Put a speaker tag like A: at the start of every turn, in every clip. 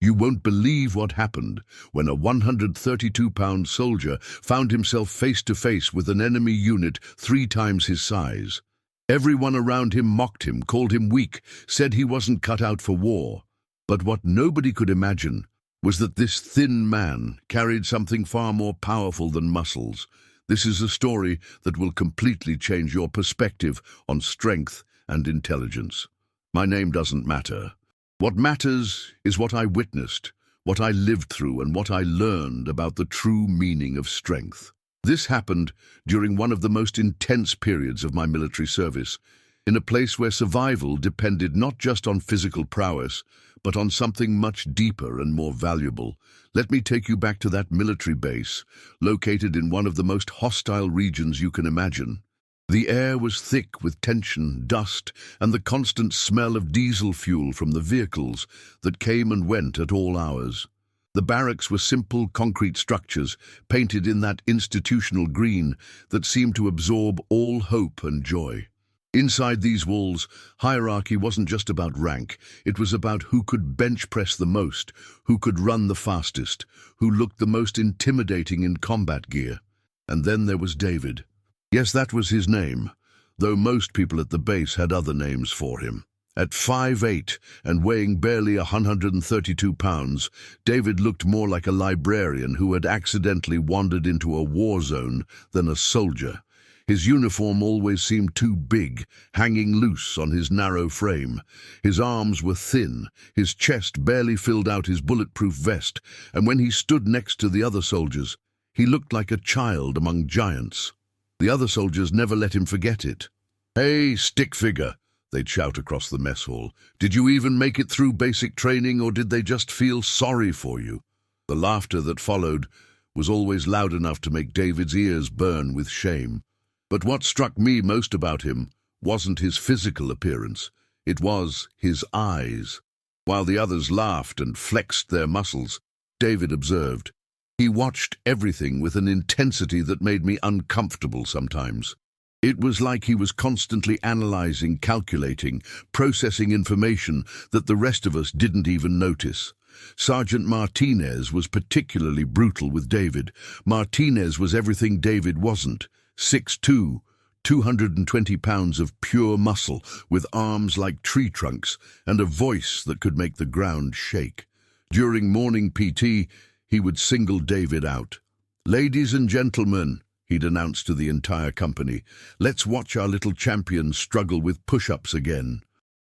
A: You won't believe what happened when a 132-pound soldier found himself face to face with an enemy unit 3 times his size. Everyone around him mocked him, called him weak, said he wasn't cut out for war. But what nobody could imagine was that this thin man carried something far more powerful than muscles. This is a story that will completely change your perspective on strength and intelligence. My name doesn't matter. What matters is what I witnessed, what I lived through, and what I learned about the true meaning of strength. This happened during one of the most intense periods of my military service, in a place where survival depended not just on physical prowess, but on something much deeper and more valuable. Let me take you back to that military base, located in one of the most hostile regions you can imagine. The air was thick with tension, dust, and the constant smell of diesel fuel from the vehicles that came and went at all hours. The barracks were simple concrete structures, painted in that institutional green that seemed to absorb all hope and joy. Inside these walls, hierarchy wasn't just about rank. It was about who could bench press the most, who could run the fastest, who looked the most intimidating in combat gear. And then there was David. Yes, that was his name, though most people at the base had other names for him. At 5'8" and weighing barely 132 pounds, David looked more like a librarian who had accidentally wandered into a war zone than a soldier. His uniform always seemed too big, hanging loose on his narrow frame. His arms were thin, his chest barely filled out his bulletproof vest, and when he stood next to the other soldiers, he looked like a child among giants. The other soldiers never let him forget it. "Hey, stick figure," they'd shout across the mess hall. "Did you even make it through basic training, or did they just feel sorry for you?" The laughter that followed was always loud enough to make David's ears burn with shame. But what struck me most about him wasn't his physical appearance. It was his eyes. While the others laughed and flexed their muscles, David observed. He watched everything with an intensity that made me uncomfortable sometimes. It was like he was constantly analyzing, calculating, processing information that the rest of us didn't even notice. Sergeant Martinez was particularly brutal with David. Martinez was everything David wasn't. 6'2", 220 pounds of pure muscle, with arms like tree trunks and a voice that could make the ground shake. During morning PT, he would single David out. "Ladies and gentlemen," he'd announce to the entire company, "let's watch our little champion struggle with push-ups again."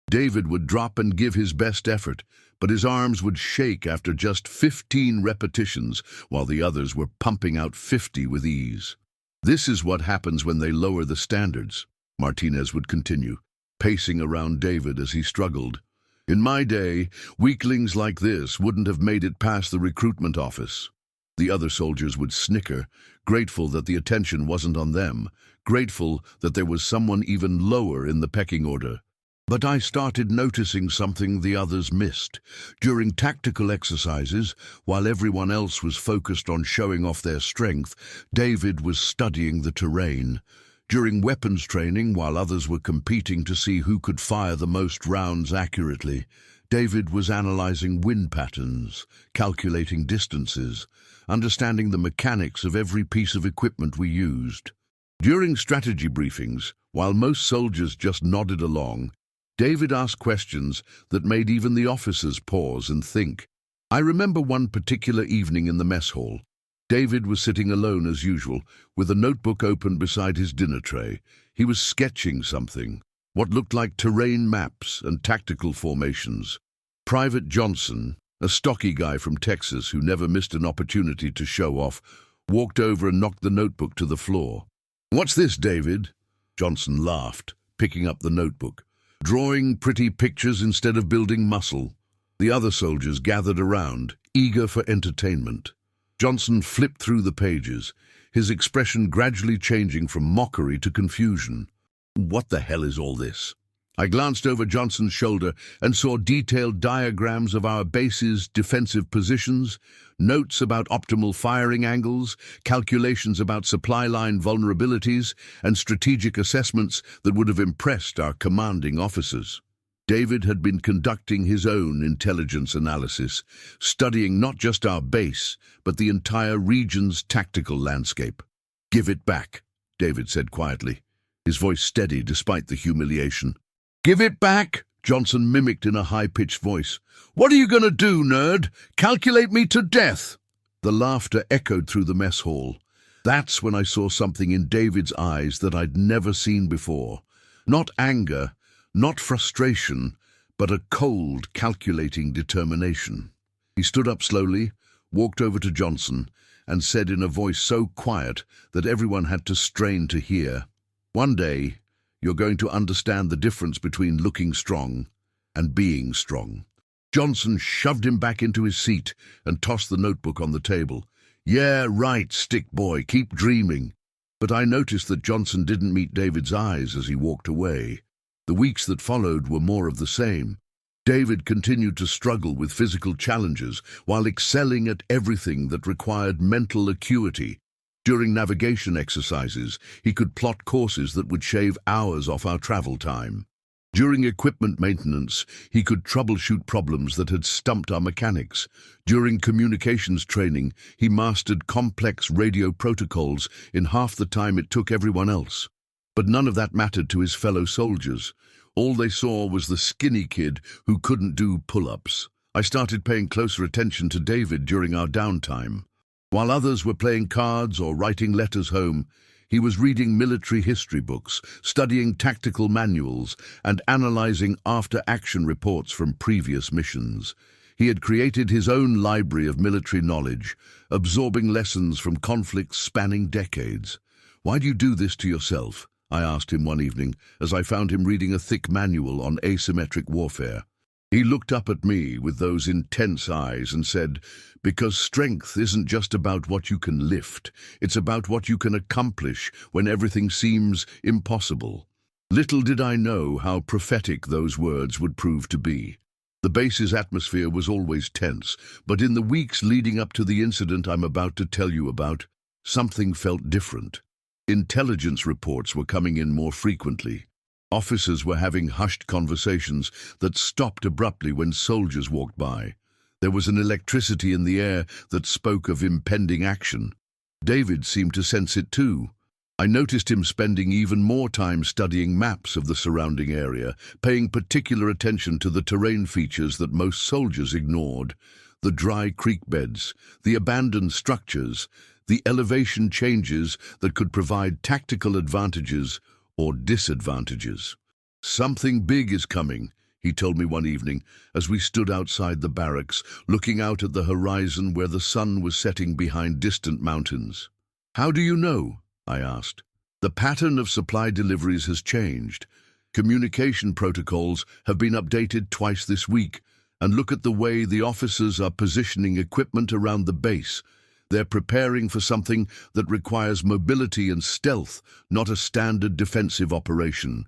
A: David would drop and give his best effort, but his arms would shake after just 15 repetitions, while the others were pumping out 50 with ease. "This is what happens when they lower the standards," Martinez would continue, pacing around David as he struggled. "In my day, weaklings like this wouldn't have made it past the recruitment office." The other soldiers would snicker, grateful that the attention wasn't on them, grateful that there was someone even lower in the pecking order. But I started noticing something the others missed. During tactical exercises, while everyone else was focused on showing off their strength, David was studying the terrain. During weapons training, while others were competing to see who could fire the most rounds accurately, David was analyzing wind patterns, calculating distances, understanding the mechanics of every piece of equipment we used. During strategy briefings, while most soldiers just nodded along, David asked questions that made even the officers pause and think. I remember one particular evening in the mess hall. David was sitting alone as usual, with a notebook open beside his dinner tray. He was sketching something, what looked like terrain maps and tactical formations. Private Johnson, a stocky guy from Texas who never missed an opportunity to show off, walked over and knocked the notebook to the floor. "What's this, David?" Johnson laughed, picking up the notebook. "Drawing pretty pictures instead of building muscle." The other soldiers gathered around, eager for entertainment. Johnson flipped through the pages, his expression gradually changing from mockery to confusion. "What the hell is all this?" I glanced over Johnson's shoulder and saw detailed diagrams of our base's defensive positions, notes about optimal firing angles, calculations about supply line vulnerabilities, and strategic assessments that would have impressed our commanding officers. David had been conducting his own intelligence analysis, studying not just our base, but the entire region's tactical landscape. "Give it back," David said quietly, his voice steady despite the humiliation. "Give it back?" Johnson mimicked in a high-pitched voice. "What are you going to do, nerd? Calculate me to death?" The laughter echoed through the mess hall. That's when I saw something in David's eyes that I'd never seen before. Not anger, not frustration, but a cold, calculating determination. He stood up slowly, walked over to Johnson, and said in a voice so quiet that everyone had to strain to hear, "One day, you're going to understand the difference between looking strong and being strong." Johnson shoved him back into his seat and tossed the notebook on the table. "Yeah, right, stick boy, keep dreaming." But I noticed that Johnson didn't meet David's eyes as he walked away. The weeks that followed were more of the same. David continued to struggle with physical challenges while excelling at everything that required mental acuity. During navigation exercises, he could plot courses that would shave hours off our travel time. During equipment maintenance, he could troubleshoot problems that had stumped our mechanics. During communications training, he mastered complex radio protocols in half the time it took everyone else. But none of that mattered to his fellow soldiers. All they saw was the skinny kid who couldn't do pull-ups. I started paying closer attention to David during our downtime. While others were playing cards or writing letters home, he was reading military history books, studying tactical manuals, and analyzing after-action reports from previous missions. He had created his own library of military knowledge, absorbing lessons from conflicts spanning decades. "Why do you do this to yourself?" I asked him one evening, as I found him reading a thick manual on asymmetric warfare. He looked up at me with those intense eyes and said, "Because strength isn't just about what you can lift, it's about what you can accomplish when everything seems impossible." Little did I know how prophetic those words would prove to be. The base's atmosphere was always tense, but in the weeks leading up to the incident I'm about to tell you about, something felt different. Intelligence reports were coming in more frequently. Officers were having hushed conversations that stopped abruptly when soldiers walked by. There was an electricity in the air that spoke of impending action. David seemed to sense it too. I noticed him spending even more time studying maps of the surrounding area, paying particular attention to the terrain features that most soldiers ignored: the dry creek beds, the abandoned structures, the elevation changes that could provide tactical advantages or disadvantages. "Something big is coming," he told me one evening as we stood outside the barracks, looking out at the horizon where the sun was setting behind distant mountains. "How do you know?" I asked. "The pattern of supply deliveries has changed. Communication protocols have been updated twice this week, and look at the way the officers are positioning equipment around the base. They're preparing for something that requires mobility and stealth, not a standard defensive operation."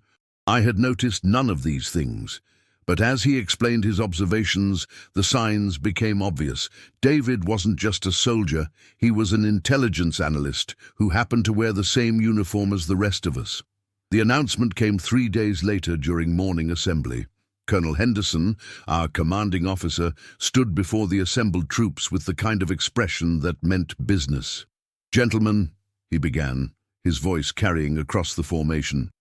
A: I had noticed none of these things, but as he explained his observations, the signs became obvious. David wasn't just a soldier, he was an intelligence analyst who happened to wear the same uniform as the rest of us. The announcement came 3 days later during morning assembly. Colonel Henderson, our commanding officer, stood before the assembled troops with the kind of expression that meant business. "Gentlemen," he began, his voice carrying across the formation,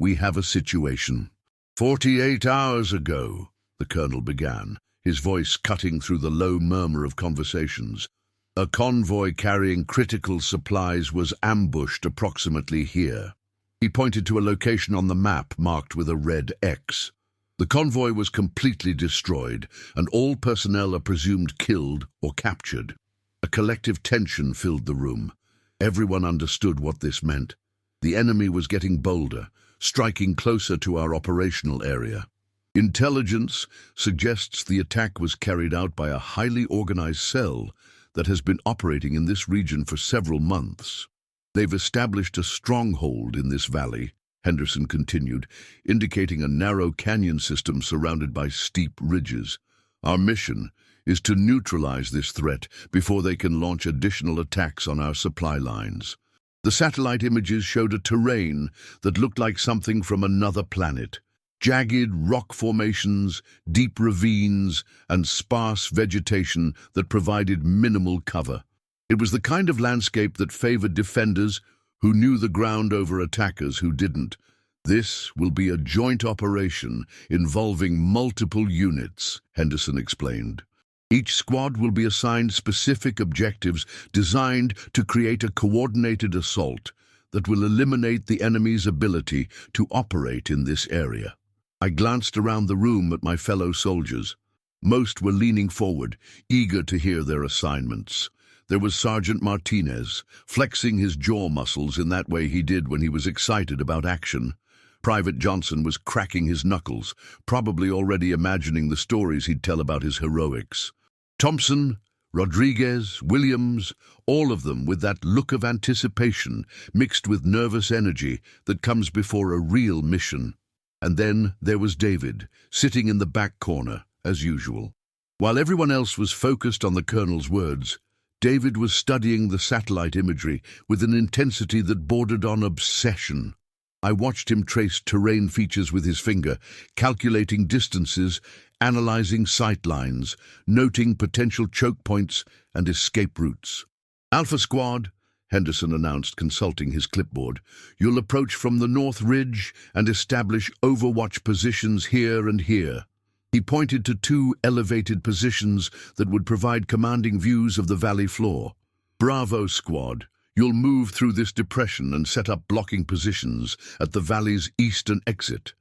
A: "we have a situation." 48 hours ago," the colonel began, his voice cutting through the low murmur of conversations, "a convoy carrying critical supplies was ambushed approximately here." He pointed to a location on the map marked with a red X. The convoy was completely destroyed, and all personnel are presumed killed or captured. A collective tension filled the room. Everyone understood what this meant. The enemy was getting bolder, striking closer to our operational area. Intelligence suggests the attack was carried out by a highly organized cell that has been operating in this region for several months. They've established a stronghold in this valley, Henderson continued, indicating a narrow canyon system surrounded by steep ridges. "Our mission is to neutralize this threat before they can launch additional attacks on our supply lines." The satellite images showed a terrain that looked like something from another planet. jagged rock formations, deep ravines, and sparse vegetation that provided minimal cover. It was the kind of landscape that favored defenders who knew the ground over attackers who didn't. This will be a joint operation involving multiple units, Henderson explained. Each squad will be assigned specific objectives designed to create a coordinated assault that will eliminate the enemy's ability to operate in this area. I glanced around the room at my fellow soldiers. Most were leaning forward, eager to hear their assignments. There was Sergeant Martinez, flexing his jaw muscles in that way he did when he was excited about action. Private Johnson was cracking his knuckles, probably already imagining the stories he'd tell about his heroics. Thompson, Rodriguez, Williams, all of them with that look of anticipation mixed with nervous energy that comes before a real mission. And then there was David, sitting in the back corner, as usual. While everyone else was focused on the colonel's words, David was studying the satellite imagery with an intensity that bordered on obsession. I watched him trace terrain features with his finger, calculating distances, analyzing sight lines, noting potential choke points and escape routes. "Alpha Squad," Henderson announced, consulting his clipboard, "you'll approach from the North Ridge and establish overwatch positions here and here." He pointed to two elevated positions that would provide commanding views of the valley floor. "Bravo Squad, you'll move through this depression and set up blocking positions at the valley's eastern exit."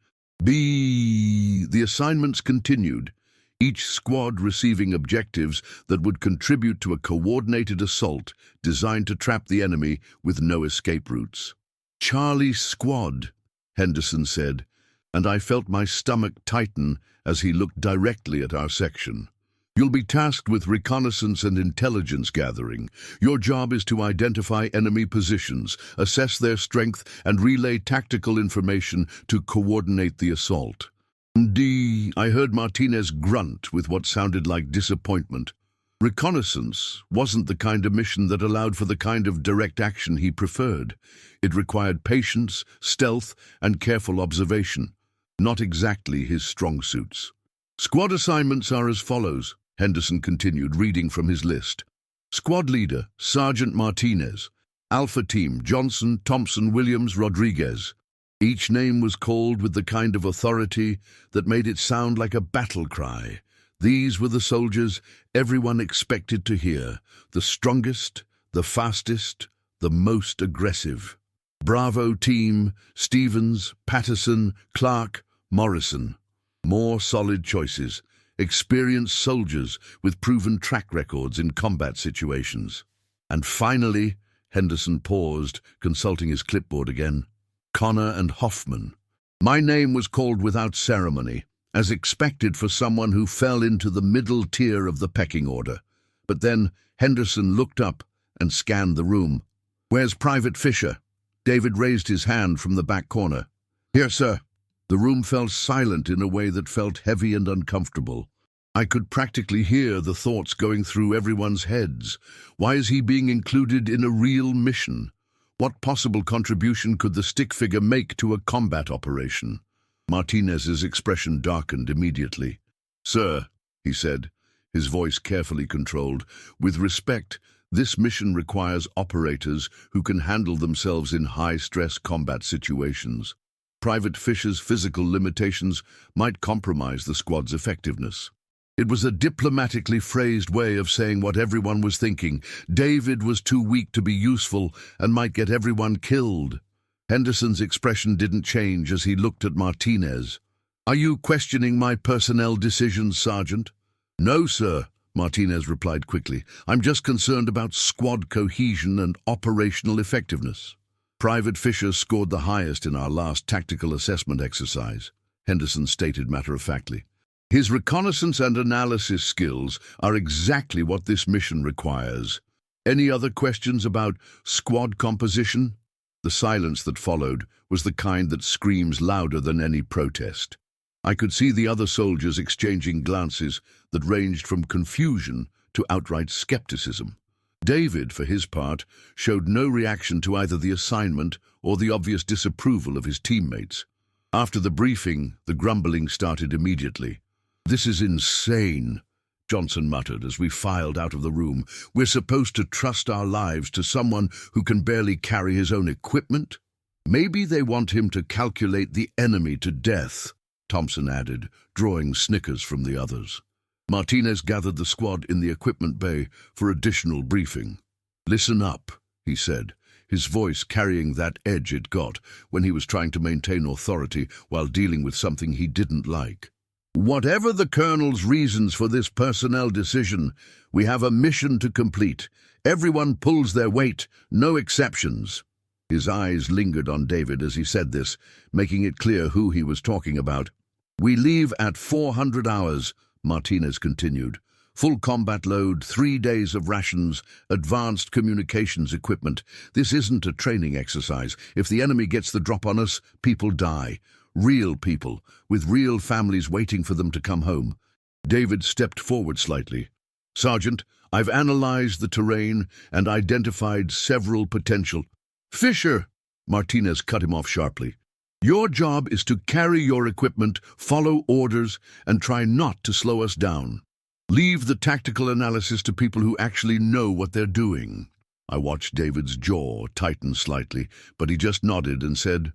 A: The assignments continued, each squad receiving objectives that would contribute to a coordinated assault designed to trap the enemy with no escape routes. "Charlie Squad," Henderson said, and I felt my stomach tighten as he looked directly at our section. "You'll be tasked with reconnaissance and intelligence gathering. Your job is to identify enemy positions, assess their strength, and relay tactical information to coordinate the assault." I heard Martinez grunt with what sounded like disappointment. Reconnaissance wasn't the kind of mission that allowed for the kind of direct action he preferred. It required patience, stealth, and careful observation. Not exactly his strong suits. "Squad assignments are as follows," Henderson continued, reading from his list. "Squad leader, Sergeant Martinez. Alpha team, Johnson, Thompson, Williams, Rodriguez." Each name was called with the kind of authority that made it sound like a battle cry. These were the soldiers everyone expected to hear, the strongest, the fastest, the most aggressive. Bravo team, Stevens, Patterson, Clark, Morrison. More solid choices, experienced soldiers with proven track records in combat situations. And finally, Henderson paused, consulting his clipboard again. Connor and Hoffman. My name was called without ceremony, as expected for someone who fell into the middle tier of the pecking order. But then Henderson looked up and scanned the room. "Where's Private Fisher?" David raised his hand from the back corner. "Here, sir." The room fell silent in a way that felt heavy and uncomfortable. I could practically hear the thoughts going through everyone's heads. Why is he being included in a real mission? What possible contribution could the stick figure make to a combat operation? Martinez's expression darkened immediately. "Sir," he said, his voice carefully controlled, "with respect, this mission requires operators who can handle themselves in high-stress combat situations. Private Fisher's physical limitations might compromise the squad's effectiveness." It was a diplomatically phrased way of saying what everyone was thinking. David was too weak to be useful and might get everyone killed. Henderson's expression didn't change as he looked at Martinez. "Are you questioning my personnel decisions, Sergeant?" "No, sir," Martinez replied quickly. "I'm just concerned about squad cohesion and operational effectiveness." "Private Fisher scored the highest in our last tactical assessment exercise," Henderson stated matter-of-factly. "His reconnaissance and analysis skills are exactly what this mission requires. Any other questions about squad composition?" The silence that followed was the kind that screams louder than any protest. I could see the other soldiers exchanging glances that ranged from confusion to outright skepticism. David, for his part, showed no reaction to either the assignment or the obvious disapproval of his teammates. After the briefing, the grumbling started immediately. "This is insane," Johnson muttered as we filed out of the room. "We're supposed to trust our lives to someone who can barely carry his own equipment?" "Maybe they want him to calculate the enemy to death," Thompson added, drawing snickers from the others. Martinez gathered the squad in the equipment bay for additional briefing. "Listen up," he said, his voice carrying that edge it got when he was trying to maintain authority while dealing with something he didn't like. "Whatever the Colonel's reasons for this personnel decision, we have a mission to complete. Everyone pulls their weight, no exceptions." His eyes lingered on David as he said this, making it clear who he was talking about. "We leave at 400 hours, Martinez continued. "Full combat load, 3 days of rations, advanced communications equipment. This isn't a training exercise. If the enemy gets the drop on us, people die. Real people, with real families waiting for them to come home." David stepped forward slightly. "Sergeant, I've analyzed the terrain and identified several potential—" "Fisher!" Martinez cut him off sharply. "Your job is to carry your equipment, follow orders, and try not to slow us down. Leave the tactical analysis to people who actually know what they're doing." I watched David's jaw tighten slightly, but he just nodded and said,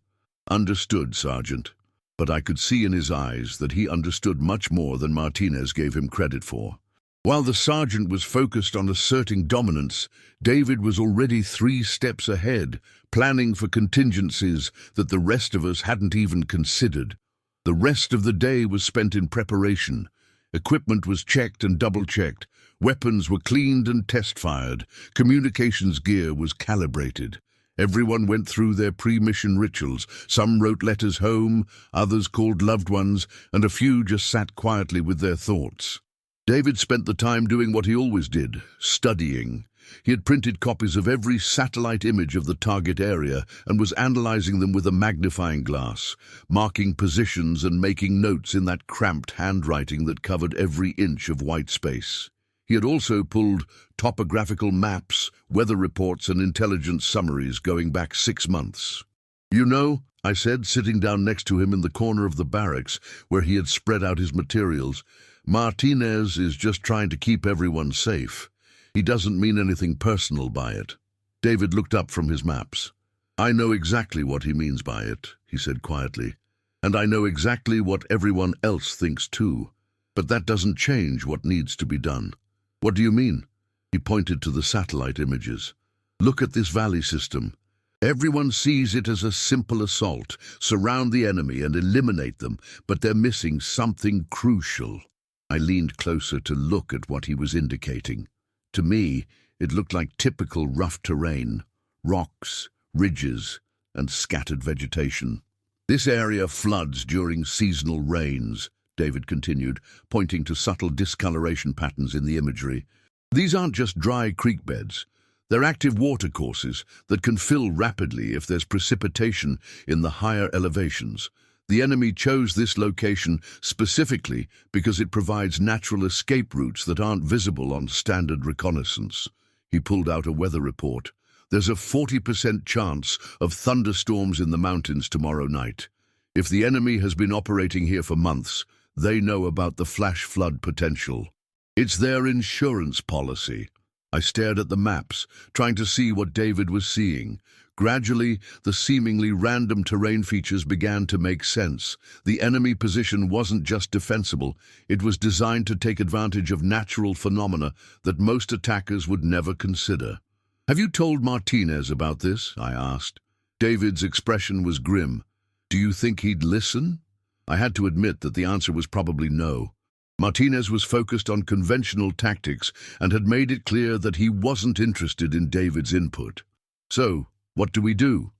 A: "Understood, Sergeant." But I could see in his eyes that he understood much more than Martinez gave him credit for. While the sergeant was focused on asserting dominance, David was already 3 steps ahead, planning for contingencies that the rest of us hadn't even considered. The rest of the day was spent in preparation. Equipment was checked and double-checked. Weapons were cleaned and test-fired. Communications gear was calibrated. Everyone went through their pre-mission rituals. Some wrote letters home, others called loved ones, and a few just sat quietly with their thoughts. David spent the time doing what he always did, studying. He had printed copies of every satellite image of the target area and was analyzing them with a magnifying glass, marking positions and making notes in that cramped handwriting that covered every inch of white space. He had also pulled topographical maps, weather reports, and intelligence summaries going back 6 months. "You know," I said, sitting down next to him in the corner of the barracks where he had spread out his materials, "Martinez is just trying to keep everyone safe. He doesn't mean anything personal by it." David looked up from his maps. "I know exactly what he means by it," he said quietly. "And I know exactly what everyone else thinks too. But that doesn't change what needs to be done." "What do you mean?" He pointed to the satellite images. "Look at this valley system. Everyone sees it as a simple assault, surround the enemy and eliminate them, but they're missing something crucial." I leaned closer to look at what he was indicating. To me, it looked like typical rough terrain, rocks, ridges, and scattered vegetation. "This area floods during seasonal rains," David continued, pointing to subtle discoloration patterns in the imagery. "These aren't just dry creek beds. They're active watercourses that can fill rapidly if there's precipitation in the higher elevations. The enemy chose this location specifically because it provides natural escape routes that aren't visible on standard reconnaissance." He pulled out a weather report. "There's a 40% chance of thunderstorms in the mountains tomorrow night. If the enemy has been operating here for months, they know about the flash flood potential. It's their insurance policy." I stared at the maps, trying to see what David was seeing. Gradually, the seemingly random terrain features began to make sense. The enemy position wasn't just defensible, it was designed to take advantage of natural phenomena that most attackers would never consider. "Have you told Martinez about this?" I asked. David's expression was grim. "Do you think he'd listen?" I had to admit that the answer was probably no. Martinez was focused on conventional tactics and had made it clear that he wasn't interested in David's input. "So, what do?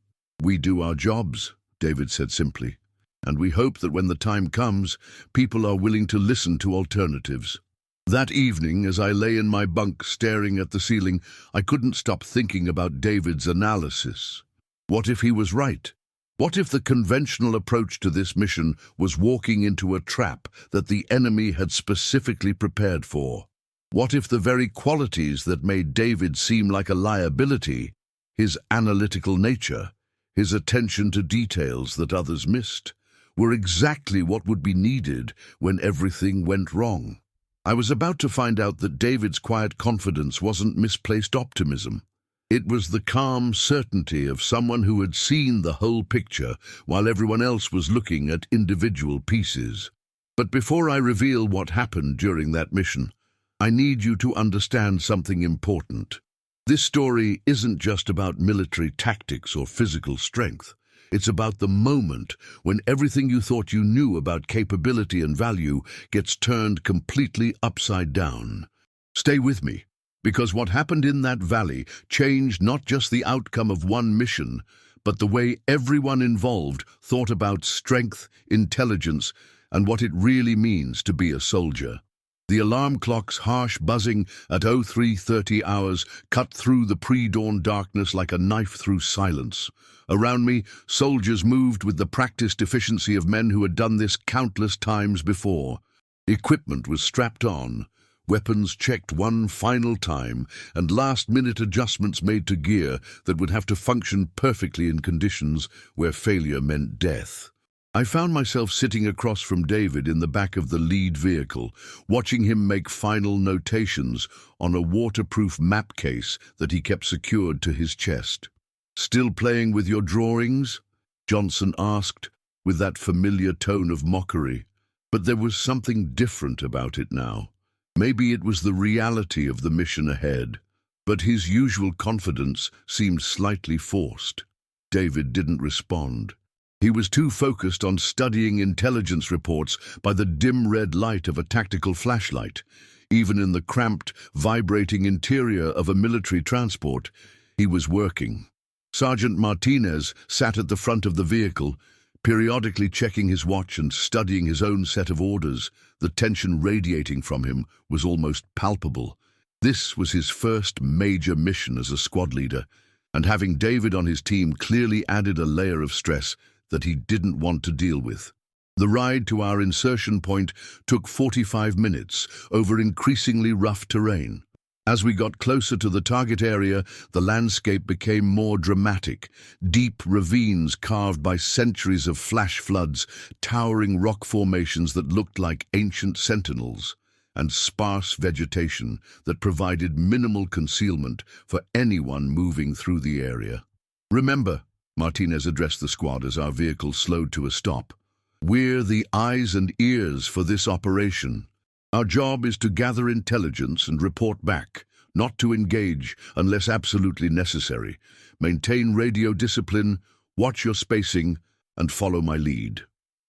A: We do our jobs," David said simply. "And we hope that when the time comes, people are willing to listen to alternatives." That evening, as I lay in my bunk staring at the ceiling, I couldn't stop thinking about David's analysis. What if he was right? What if the conventional approach to this mission was walking into a trap that the enemy had specifically prepared for? What if the very qualities that made David seem like a liability, his analytical nature, his attention to details that others missed, were exactly what would be needed when everything went wrong. I was about to find out that David's quiet confidence wasn't misplaced optimism. It was the calm certainty of someone who had seen the whole picture while everyone else was looking at individual pieces. But before I reveal what happened during that mission, I need you to understand something important. This story isn't just about military tactics or physical strength. It's about the moment when everything you thought you knew about capability and value gets turned completely upside down. Stay with me, because what happened in that valley changed not just the outcome of one mission, but the way everyone involved thought about strength, intelligence, and what it really means to be a soldier. The alarm clock's harsh buzzing at 03:30 hours cut through the pre-dawn darkness like a knife through silence. Around me, soldiers moved with the practiced efficiency of men who had done this countless times before. Equipment was strapped on, weapons checked one final time, and last-minute adjustments made to gear that would have to function perfectly in conditions where failure meant death. I found myself sitting across from David in the back of the lead vehicle, watching him make final notations on a waterproof map case that he kept secured to his chest. "Still playing with your drawings?" Johnson asked, with that familiar tone of mockery. But there was something different about it now. Maybe it was the reality of the mission ahead, but his usual confidence seemed slightly forced. David didn't respond. He was too focused on studying intelligence reports by the dim red light of a tactical flashlight. Even in the cramped, vibrating interior of a military transport, he was working. Sergeant Martinez sat at the front of the vehicle, periodically checking his watch and studying his own set of orders. The tension radiating from him was almost palpable. This was his first major mission as a squad leader, and having David on his team clearly added a layer of stress that he didn't want to deal with. The ride to our insertion point took 45 minutes over increasingly rough terrain. As we got closer to the target area, the landscape became more dramatic. Deep ravines carved by centuries of flash floods, towering rock formations that looked like ancient sentinels, and sparse vegetation that provided minimal concealment for anyone moving through the area. "Remember," Martinez addressed the squad as our vehicle slowed to a stop, "we're the eyes and ears for this operation. Our job is to gather intelligence and report back, not to engage unless absolutely necessary. Maintain radio discipline, watch your spacing, and follow my lead."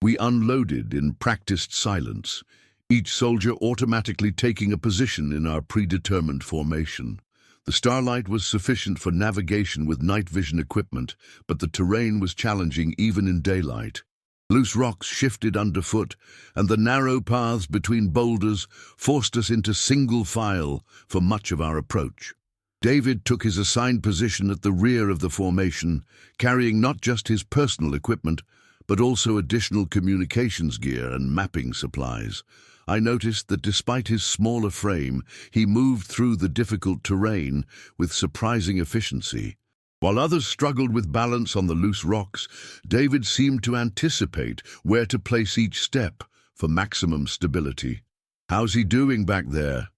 A: We unloaded in practiced silence, each soldier automatically taking a position in our predetermined formation. The starlight was sufficient for navigation with night vision equipment, but the terrain was challenging even in daylight. Loose rocks shifted underfoot, and the narrow paths between boulders forced us into single file for much of our approach. David took his assigned position at the rear of the formation, carrying not just his personal equipment, but also additional communications gear and mapping supplies. I noticed that despite his smaller frame, he moved through the difficult terrain with surprising efficiency. While others struggled with balance on the loose rocks, David seemed to anticipate where to place each step for maximum stability. "How's he doing back there?"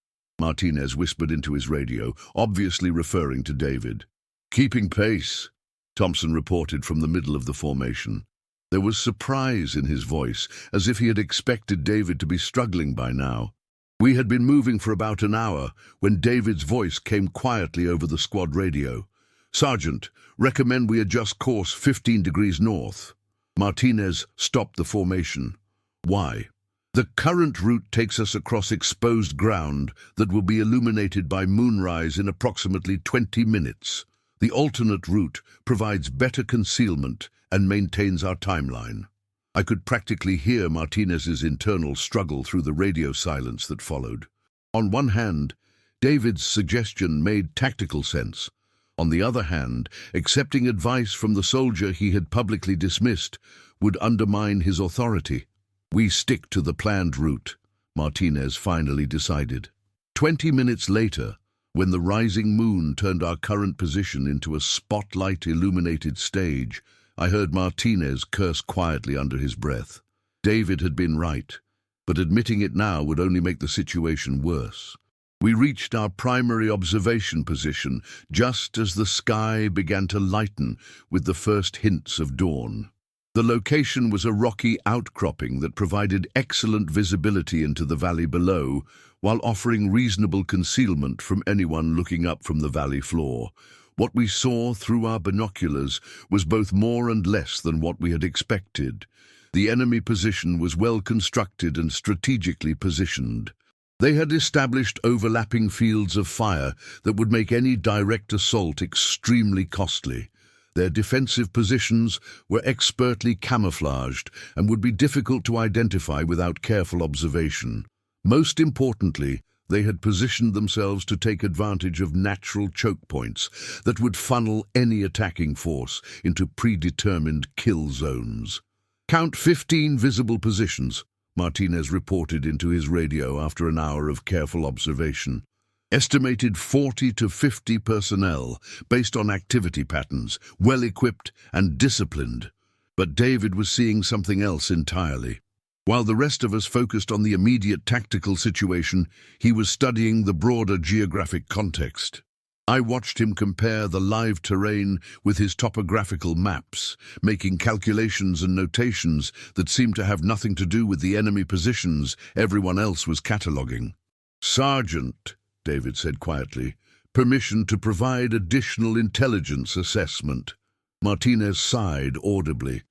A: Martinez whispered into his radio, obviously referring to David. "Keeping pace," Thompson reported from the middle of the formation. There was surprise in his voice, as if he had expected David to be struggling by now. We had been moving for about an hour when David's voice came quietly over the squad radio. "Sergeant, recommend we adjust course 15 degrees north." Martinez stopped the formation. "Why?" "The current route takes us across exposed ground that will be illuminated by moonrise in approximately 20 minutes. The alternate route provides better concealment and maintains our timeline." I could practically hear Martinez's internal struggle through the radio silence that followed. On one hand, David's suggestion made tactical sense. On the other hand, accepting advice from the soldier he had publicly dismissed would undermine his authority. "We stick to the planned route," Martinez finally decided. 20 minutes later, when the rising moon turned our current position into a spotlight-illuminated stage, I heard Martinez curse quietly under his breath. David had been right, but admitting it now would only make the situation worse. We reached our primary observation position just as the sky began to lighten with the first hints of dawn. The location was a rocky outcropping that provided excellent visibility into the valley below, while offering reasonable concealment from anyone looking up from the valley floor. What we saw through our binoculars was both more and less than what we had expected. The enemy position was well constructed and strategically positioned. They had established overlapping fields of fire that would make any direct assault extremely costly. Their defensive positions were expertly camouflaged and would be difficult to identify without careful observation. Most importantly, they had positioned themselves to take advantage of natural choke points that would funnel any attacking force into predetermined kill zones. "Count 15 visible positions," Martinez reported into his radio after an hour of careful observation. Estimated 40 to 50 personnel, based on activity patterns, well-equipped and disciplined. But David was seeing something else entirely. While the rest of us focused on the immediate tactical situation, he was studying the broader geographic context. I watched him compare the live terrain with his topographical maps, making calculations and notations that seemed to have nothing to do with the enemy positions everyone else was cataloguing. "Sergeant," David said quietly, "permission to provide additional intelligence assessment." Martinez sighed audibly.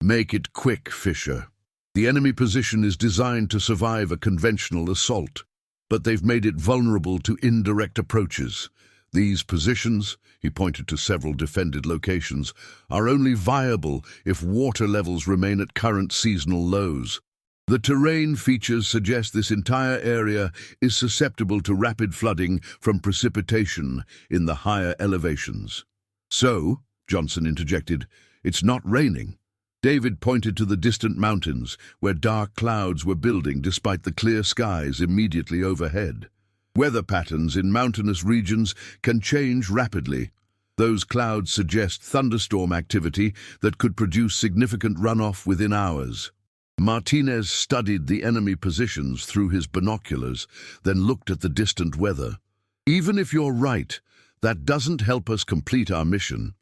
A: "Make it quick, Fisher. The enemy position is designed to survive a conventional assault, but they've made it vulnerable to indirect approaches. These positions," he pointed to several defended locations, "are only viable if water levels remain at current seasonal lows. The terrain features suggest this entire area is susceptible to rapid flooding from precipitation in the higher elevations." "So," Johnson interjected, "it's not raining." David pointed to the distant mountains, where dark clouds were building despite the clear skies immediately overhead. Weather patterns in mountainous regions can change rapidly. Those clouds suggest thunderstorm activity that could produce significant runoff within hours. Martinez studied the enemy positions through his binoculars, then looked at the distant weather. "Even if you're right, that doesn't help us complete our mission.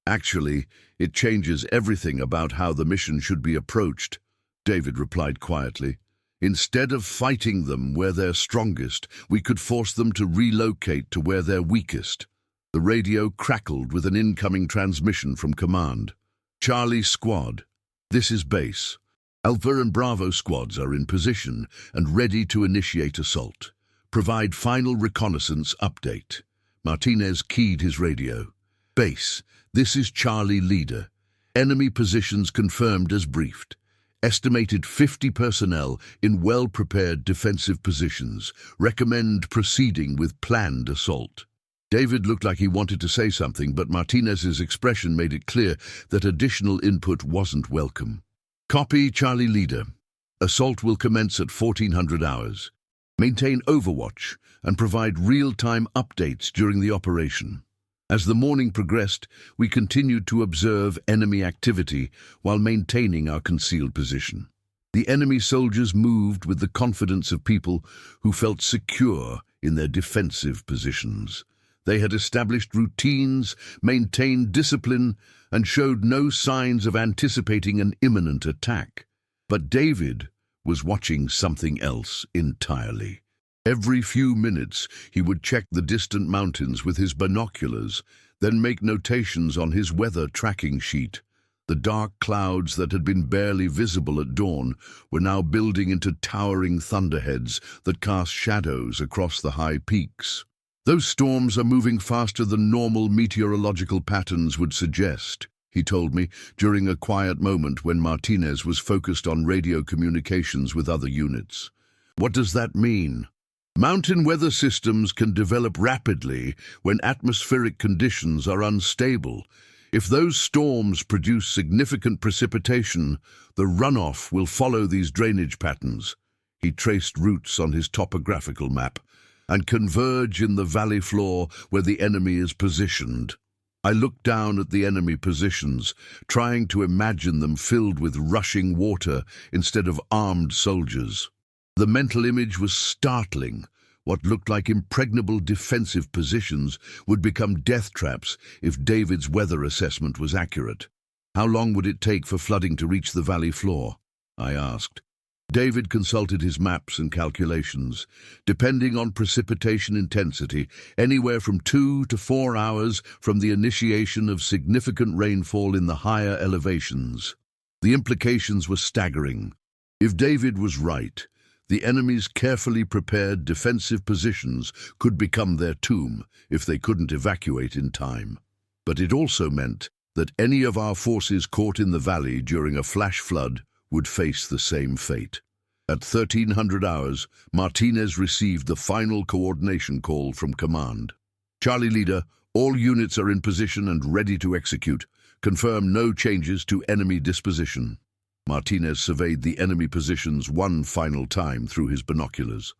A: Actually, it changes everything about how the mission should be approached," David replied quietly. "Instead of fighting them where they're strongest, we could force them to relocate to where they're weakest." The radio crackled with an incoming transmission from command. "Charlie Squad, this is base. Alpha and Bravo squads are in position and ready to initiate assault. Provide final reconnaissance update." Martinez keyed his radio. "Base, this is Charlie Leader. Enemy positions confirmed as briefed. Estimated 50 personnel in well-prepared defensive positions. Recommend proceeding with planned assault." David looked like he wanted to say something, but Martinez's expression made it clear that additional input wasn't welcome. "Copy, Charlie Leader. Assault will commence at 1400 hours. Maintain overwatch and provide real-time updates during the operation." As the morning progressed, we continued to observe enemy activity while maintaining our concealed position. The enemy soldiers moved with the confidence of people who felt secure in their defensive positions. They had established routines, maintained discipline, and showed no signs of anticipating an imminent attack. But David was watching something else entirely. Every few minutes, he would check the distant mountains with his binoculars, then make notations on his weather tracking sheet. The dark clouds that had been barely visible at dawn were now building into towering thunderheads that cast shadows across the high peaks. "Those storms are moving faster than normal meteorological patterns would suggest," he told me during a quiet moment when Martinez was focused on radio communications with other units. "What does that mean?" "Mountain weather systems can develop rapidly when atmospheric conditions are unstable. If those storms produce significant precipitation, the runoff will follow these drainage patterns." He traced routes on his topographical map, "and converge in the valley floor where the enemy is positioned." I looked down at the enemy positions, trying to imagine them filled with rushing water instead of armed soldiers. The mental image was startling. What looked like impregnable defensive positions would become death traps if David's weather assessment was accurate. How long would it take for flooding to reach the valley floor? I asked. David consulted his maps and calculations. Depending on precipitation intensity, anywhere from 2 to 4 hours from the initiation of significant rainfall in the higher elevations. The implications were staggering. If David was right, the enemy's carefully prepared defensive positions could become their tomb if they couldn't evacuate in time. But it also meant that any of our forces caught in the valley during a flash flood would face the same fate. At 1300 hours, Martinez received the final coordination call from command. Charlie Leader, all units are in position and ready to execute. Confirm no changes to enemy disposition. Martinez surveyed the enemy positions one final time through his binoculars.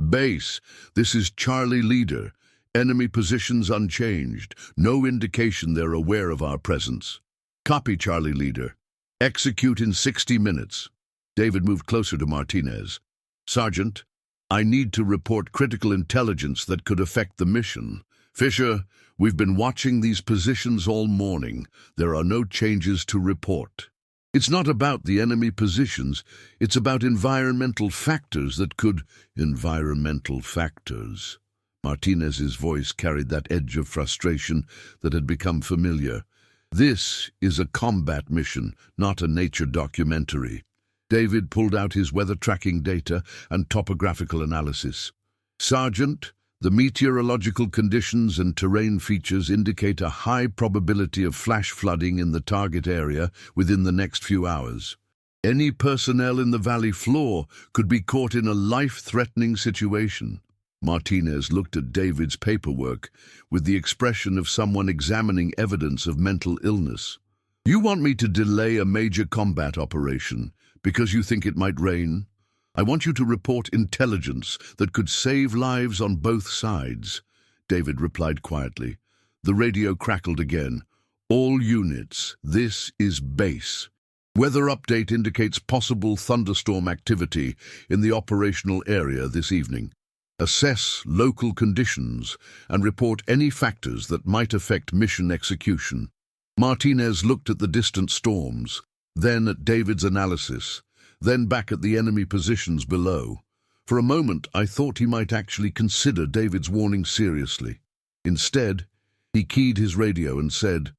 A: Base, this is Charlie Leader. Enemy positions unchanged. No indication they're aware of our presence. Copy, Charlie Leader. Execute in 60 minutes. David moved closer to Martinez. Sergeant, I need to report critical intelligence that could affect the mission. Fisher, we've been watching these positions all morning. There are no changes to report. It's not about the enemy positions. It's about environmental factors that could... Environmental factors. Martinez's voice carried that edge of frustration that had become familiar. This is a combat mission, not a nature documentary. David pulled out his weather tracking data and topographical analysis. Sergeant, the meteorological conditions and terrain features indicate a high probability of flash flooding in the target area within the next few hours. Any personnel in the valley floor could be caught in a life-threatening situation. Martinez looked at David's paperwork with the expression of someone examining evidence of mental illness. You want me to delay a major combat operation because you think it might rain? I want you to report intelligence that could save lives on both sides. David replied quietly. The radio crackled again. All units, this is base. Weather update indicates possible thunderstorm activity in the operational area this evening. Assess local conditions and report any factors that might affect mission execution. Martinez looked at the distant storms, then at David's analysis, then back at the enemy positions below. For a moment, I thought he might actually consider David's warning seriously. Instead, he keyed his radio and said,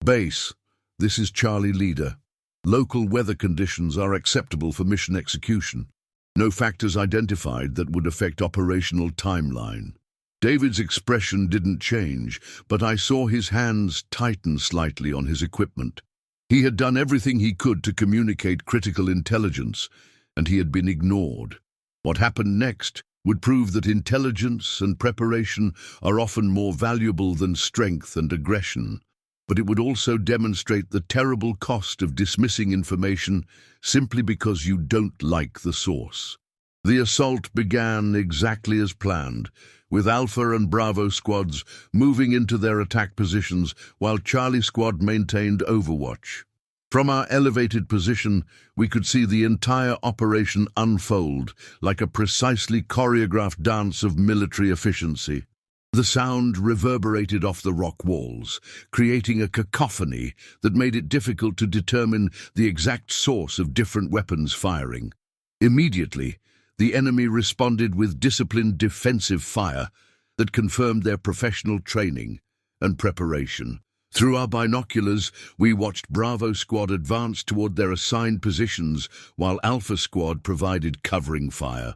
A: Base, this is Charlie Leader. Local weather conditions are acceptable for mission execution. No factors identified that would affect operational timeline. David's expression didn't change, but I saw his hands tighten slightly on his equipment. He had done everything he could to communicate critical intelligence, and he had been ignored. What happened next would prove that intelligence and preparation are often more valuable than strength and aggression, but it would also demonstrate the terrible cost of dismissing information simply because you don't like the source. The assault began exactly as planned, with Alpha and Bravo squads moving into their attack positions while Charlie Squad maintained overwatch. From our elevated position, we could see the entire operation unfold like a precisely choreographed dance of military efficiency. The sound reverberated off the rock walls, creating a cacophony that made it difficult to determine the exact source of different weapons firing. Immediately, the enemy responded with disciplined defensive fire that confirmed their professional training and preparation. Through our binoculars, we watched Bravo Squad advance toward their assigned positions while Alpha Squad provided covering fire.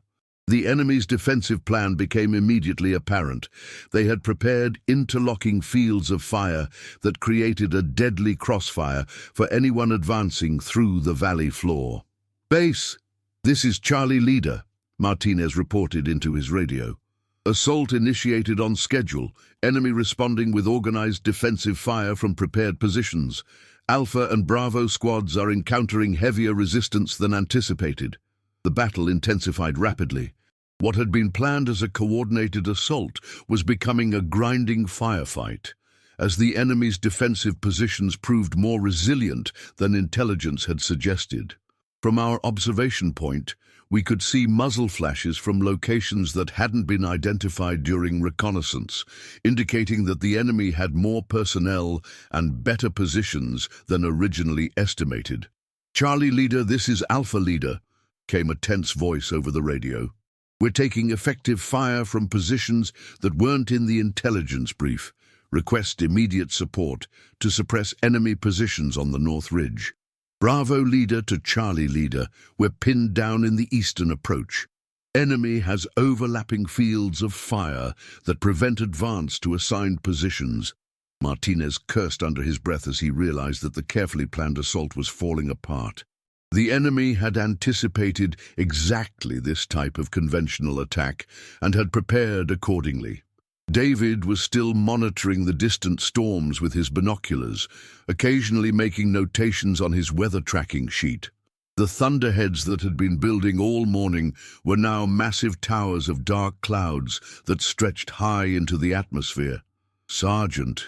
A: The enemy's defensive plan became immediately apparent. They had prepared interlocking fields of fire that created a deadly crossfire for anyone advancing through the valley floor. Base, this is Charlie Leader, Martinez reported into his radio. Assault initiated on schedule, enemy responding with organized defensive fire from prepared positions. Alpha and Bravo squads are encountering heavier resistance than anticipated. The battle intensified rapidly. What had been planned as a coordinated assault was becoming a grinding firefight. as the enemy's defensive positions proved more resilient than intelligence had suggested. From our observation point, we could see muzzle flashes from locations that hadn't been identified during reconnaissance, indicating that the enemy had more personnel and better positions than originally estimated. "Charlie Leader, this is Alpha Leader," came a tense voice over the radio. "We're taking effective fire from positions that weren't in the intelligence brief. Request immediate support to suppress enemy positions on the North Ridge." "Bravo Leader to Charlie Leader, we're pinned down in the eastern approach. Enemy has overlapping fields of fire that prevent advance to assigned positions." Martinez cursed under his breath as he realized that the carefully planned assault was falling apart. The enemy had anticipated exactly this type of conventional attack and had prepared accordingly. David was still monitoring the distant storms with his binoculars, occasionally making notations on his weather tracking sheet. The thunderheads that had been building all morning were now massive towers of dark clouds that stretched high into the atmosphere. "Sergeant,"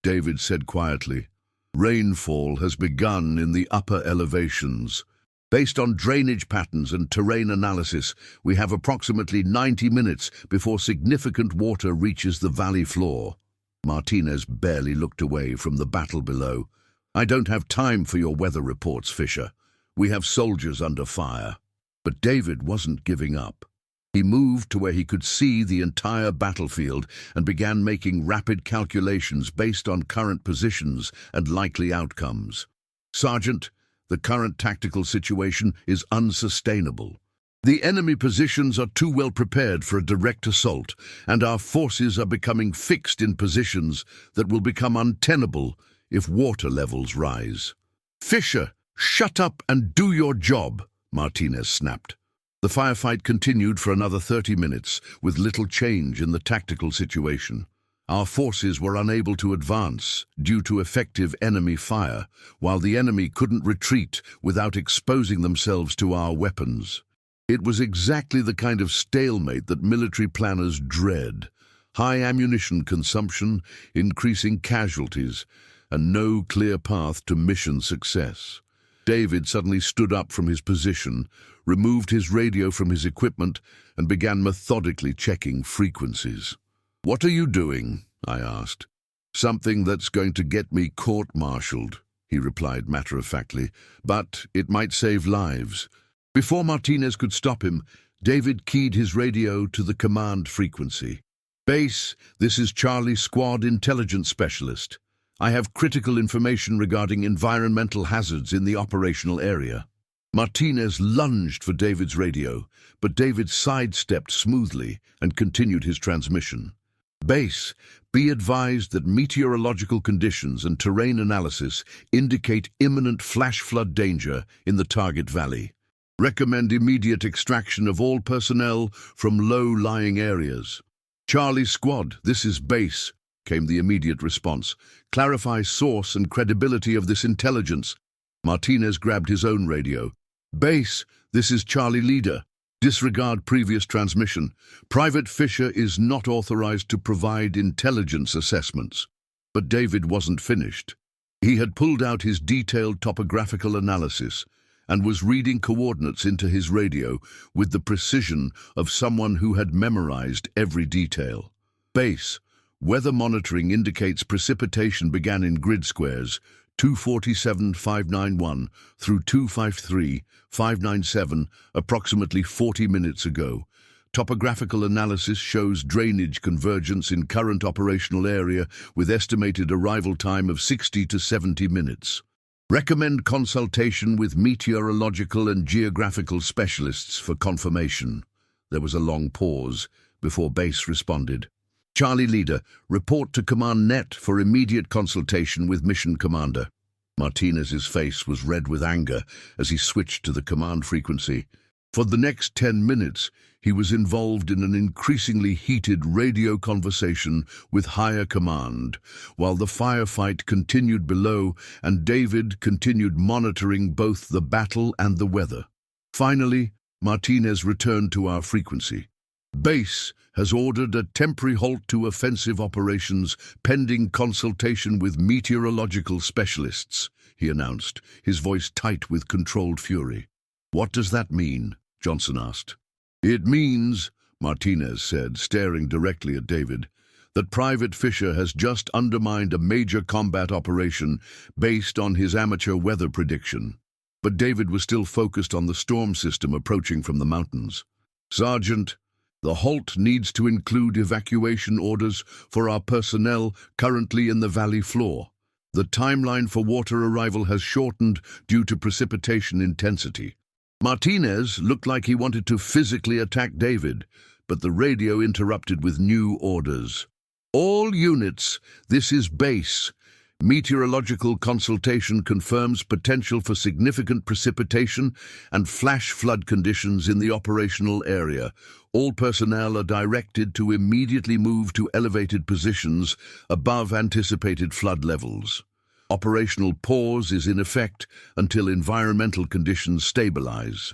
A: David said quietly, "rainfall has begun in the upper elevations. Based on drainage patterns and terrain analysis, we have approximately 90 minutes before significant water reaches the valley floor." Martinez barely looked away from the battle below. "I don't have time for your weather reports, Fisher. We have soldiers under fire." But David wasn't giving up. He moved to where he could see the entire battlefield and began making rapid calculations based on current positions and likely outcomes. "Sergeant, the current tactical situation is unsustainable. The enemy positions are too well prepared for a direct assault, and our forces are becoming fixed in positions that will become untenable if water levels rise." "Fisher, shut up and do your job," Martinez snapped. The firefight continued for another 30 minutes, with little change in the tactical situation. Our forces were unable to advance due to effective enemy fire, while the enemy couldn't retreat without exposing themselves to our weapons. It was exactly the kind of stalemate that military planners dread: high ammunition consumption, increasing casualties, and no clear path to mission success. David suddenly stood up from his position, removed his radio from his equipment, and began methodically checking frequencies. "What are you doing?" I asked. "Something that's going to get me court-martialed," he replied matter-of-factly, "but it might save lives." Before Martinez could stop him, David keyed his radio to the command frequency. "Base, this is Charlie Squad Intelligence Specialist. I have critical information regarding environmental hazards in the operational area." Martinez lunged for David's radio, but David sidestepped smoothly and continued his transmission. "Base, be advised that meteorological conditions and terrain analysis indicate imminent flash flood danger in the target valley. Recommend immediate extraction of all personnel from low-lying areas." "Charlie Squad, this is Base," came the immediate response. "Clarify source and credibility of this intelligence." Martinez grabbed his own radio. "Base, this is Charlie Leader. Disregard previous transmission. Private Fisher is not authorized to provide intelligence assessments." But David wasn't finished. He had pulled out his detailed topographical analysis and was reading coordinates into his radio with the precision of someone who had memorized every detail. "Base, weather monitoring indicates precipitation began in grid squares 247,591 through 253,597 approximately 40 minutes ago. Topographical analysis shows drainage convergence in current operational area with estimated arrival time of 60 to 70 minutes. Recommend consultation with meteorological and geographical specialists for confirmation." There was a long pause before Base responded. "Charlie Leader, report to Command Net for immediate consultation with Mission Commander." Martinez's face was red with anger as he switched to the command frequency. For the next 10 minutes, he was involved in an increasingly heated radio conversation with higher command, while the firefight continued below and David continued monitoring both the battle and the weather. Finally, Martinez returned to our frequency. Base has ordered a temporary halt to offensive operations pending consultation with meteorological specialists, he announced, his voice tight with controlled fury. What does that mean? Johnson asked. It means, Martinez said, staring directly at David, that Private Fisher has just undermined a major combat operation based on his amateur weather prediction. But David was still focused on the storm system approaching from the mountains. Sergeant, the halt needs to include evacuation orders for our personnel currently in the valley floor. The timeline for water arrival has shortened due to precipitation intensity. Martinez looked like he wanted to physically attack David, but the radio interrupted with new orders. All units, this is base. Meteorological consultation confirms potential for significant precipitation and flash flood conditions in the operational area. All personnel are directed to immediately move to elevated positions above anticipated flood levels. Operational pause is in effect until environmental conditions stabilize.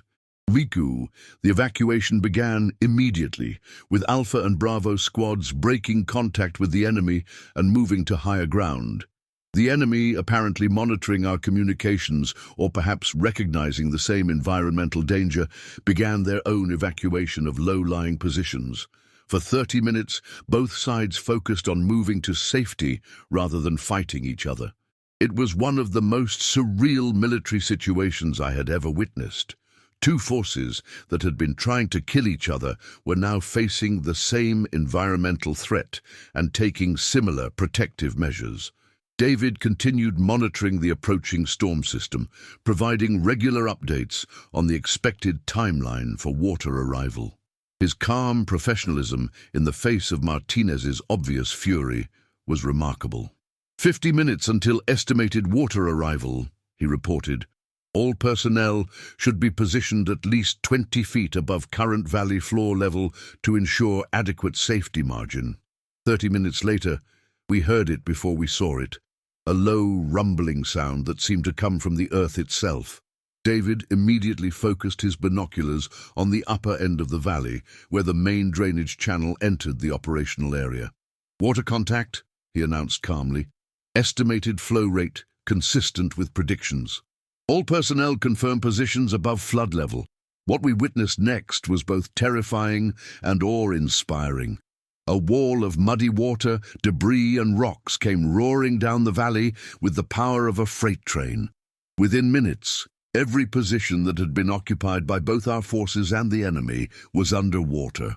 A: Riku, the evacuation began immediately, with Alpha and Bravo squads breaking contact with the enemy and moving to higher ground. The enemy, apparently monitoring our communications or perhaps recognizing the same environmental danger, began their own evacuation of low-lying positions. For 30 minutes, both sides focused on moving to safety rather than fighting each other. It was one of the most surreal military situations I had ever witnessed. Two forces that had been trying to kill each other were now facing the same environmental threat and taking similar protective measures. David continued monitoring the approaching storm system, providing regular updates on the expected timeline for water arrival. His calm professionalism in the face of Martinez's obvious fury was remarkable. 50 minutes until estimated water arrival, he reported. All personnel should be positioned at least 20 feet above current valley floor level to ensure adequate safety margin. 30 minutes later, we heard it before we saw it. A low, rumbling sound that seemed to come from the earth itself. David immediately focused his binoculars on the upper end of the valley, where the main drainage channel entered the operational area. Water contact, he announced calmly. Estimated flow rate consistent with predictions. All personnel confirm positions above flood level. What we witnessed next was both terrifying and awe-inspiring. A wall of muddy water, debris and rocks came roaring down the valley with the power of a freight train. Within minutes, every position that had been occupied by both our forces and the enemy was underwater.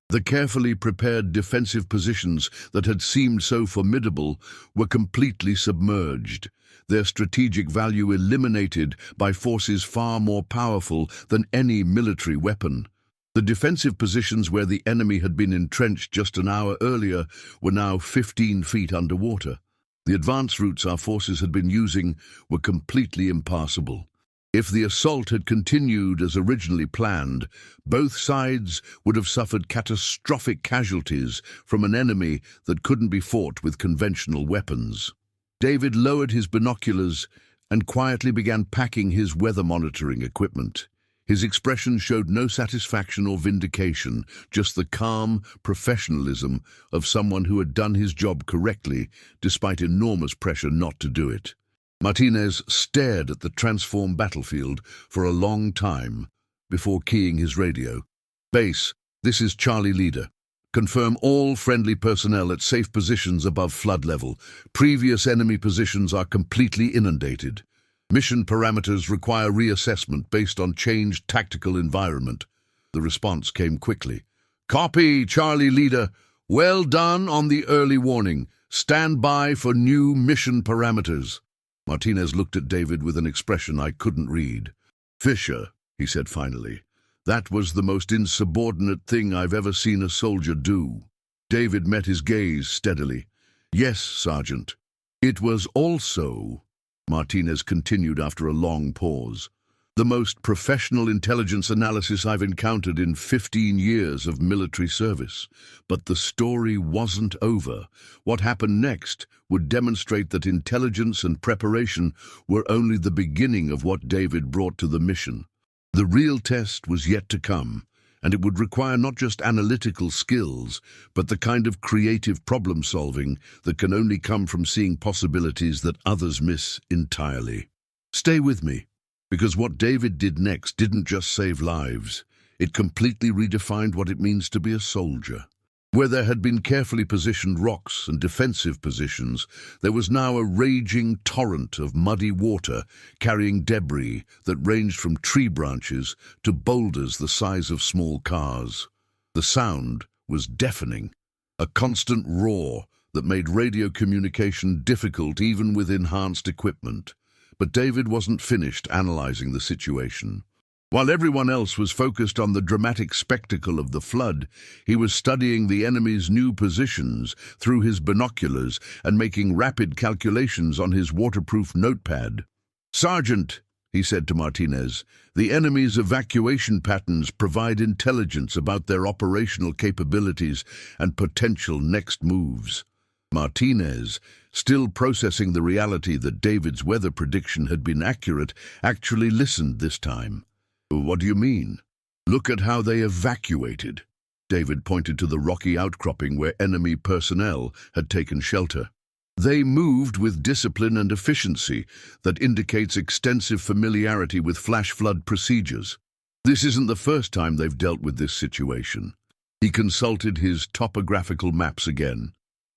A: The carefully prepared defensive positions that had seemed so formidable were completely submerged, their strategic value eliminated by forces far more powerful than any military weapon. The defensive positions where the enemy had been entrenched just an hour earlier were now 15 feet underwater. The advance routes our forces had been using were completely impassable. If the assault had continued as originally planned, both sides would have suffered catastrophic casualties from an enemy that couldn't be fought with conventional weapons. David lowered his binoculars and quietly began packing his weather monitoring equipment. His expression showed no satisfaction or vindication, just the calm professionalism of someone who had done his job correctly, despite enormous pressure not to do it. Martinez stared at the transformed battlefield for a long time before keying his radio. Base, this is Charlie Leader. Confirm all friendly personnel at safe positions above flood level. Previous enemy positions are completely inundated. Mission parameters require reassessment based on changed tactical environment. The response came quickly. Copy, Charlie Leader. Well done on the early warning. Stand by for new mission parameters. Martinez looked at David with an expression I couldn't read. Fisher, he said finally, that was the most insubordinate thing I've ever seen a soldier do. David met his gaze steadily. Yes, Sergeant. It was also, Martinez continued after a long pause, the most professional intelligence analysis I've encountered in 15 years of military service. But the story wasn't over. What happened next would demonstrate that intelligence and preparation were only the beginning of what David brought to the mission. The real test was yet to come. and it would require not just analytical skills, but the kind of creative problem-solving that can only come from seeing possibilities that others miss entirely. Stay with me, because what David did next didn't just save lives. It completely redefined what it means to be a soldier. Where there had been carefully positioned rocks and defensive positions, there was now a raging torrent of muddy water carrying debris that ranged from tree branches to boulders the size of small cars. The sound was deafening, a constant roar that made radio communication difficult even with enhanced equipment. But David wasn't finished analyzing the situation. While everyone else was focused on the dramatic spectacle of the flood, he was studying the enemy's new positions through his binoculars and making rapid calculations on his waterproof notepad. "Sergeant," he said to Martinez, "the enemy's evacuation patterns provide intelligence about their operational capabilities and potential next moves." Martinez, still processing the reality that David's weather prediction had been accurate, actually listened this time. "What do you mean?" "Look at how they evacuated." David pointed to the rocky outcropping where enemy personnel had taken shelter. "They moved with discipline and efficiency that indicates extensive familiarity with flash flood procedures. This isn't the first time they've dealt with this situation." He consulted his topographical maps again.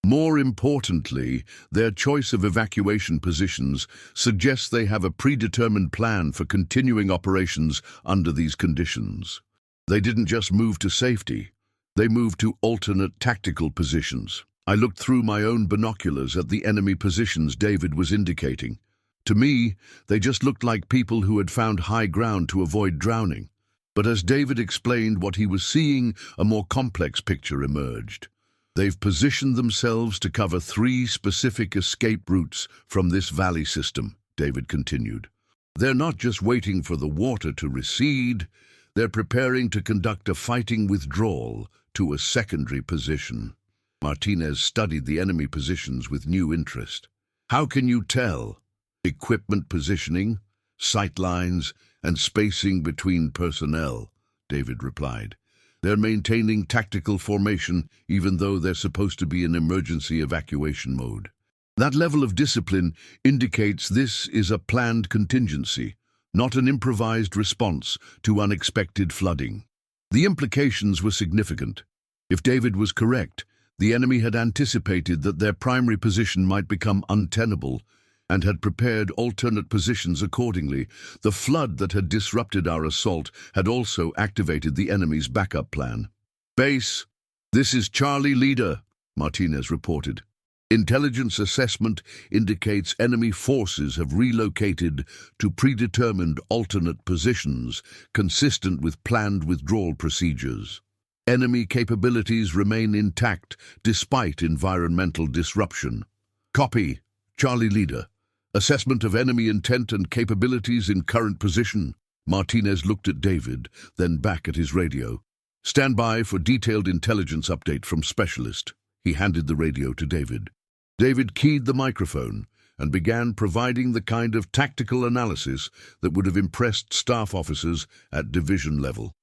A: More importantly, their choice of evacuation positions suggests they have a predetermined plan for continuing operations under these conditions. They didn't just move to safety, they moved to alternate tactical positions. I looked through my own binoculars at the enemy positions David was indicating. To me, they just looked like people who had found high ground to avoid drowning. But as David explained what he was seeing, a more complex picture emerged. They've positioned themselves to cover 3 specific escape routes from this valley system, David continued. They're not just waiting for the water to recede, they're preparing to conduct a fighting withdrawal to a secondary position. Martinez studied the enemy positions with new interest. "How can you tell?" "Equipment positioning, sight lines, and spacing between personnel," David replied. "They're maintaining tactical formation even though they're supposed to be in emergency evacuation mode. That level of discipline indicates this is a planned contingency, not an improvised response to unexpected flooding." The implications were significant. If David was correct, the enemy had anticipated that their primary position might become untenable and had prepared alternate positions accordingly. The flood that had disrupted our assault had also activated the enemy's backup plan. "Base, this is Charlie Leader," Martinez reported. "Intelligence assessment indicates enemy forces have relocated to predetermined alternate positions, consistent with planned withdrawal procedures. Enemy capabilities remain intact despite environmental disruption." "Copy, Charlie Leader. Assessment of enemy intent and capabilities in current position." Martinez looked at David, then back at his radio. "Stand by for detailed intelligence update from Specialist." He handed the radio to David. David keyed the microphone and began providing the kind of tactical analysis that would have impressed staff officers at division level.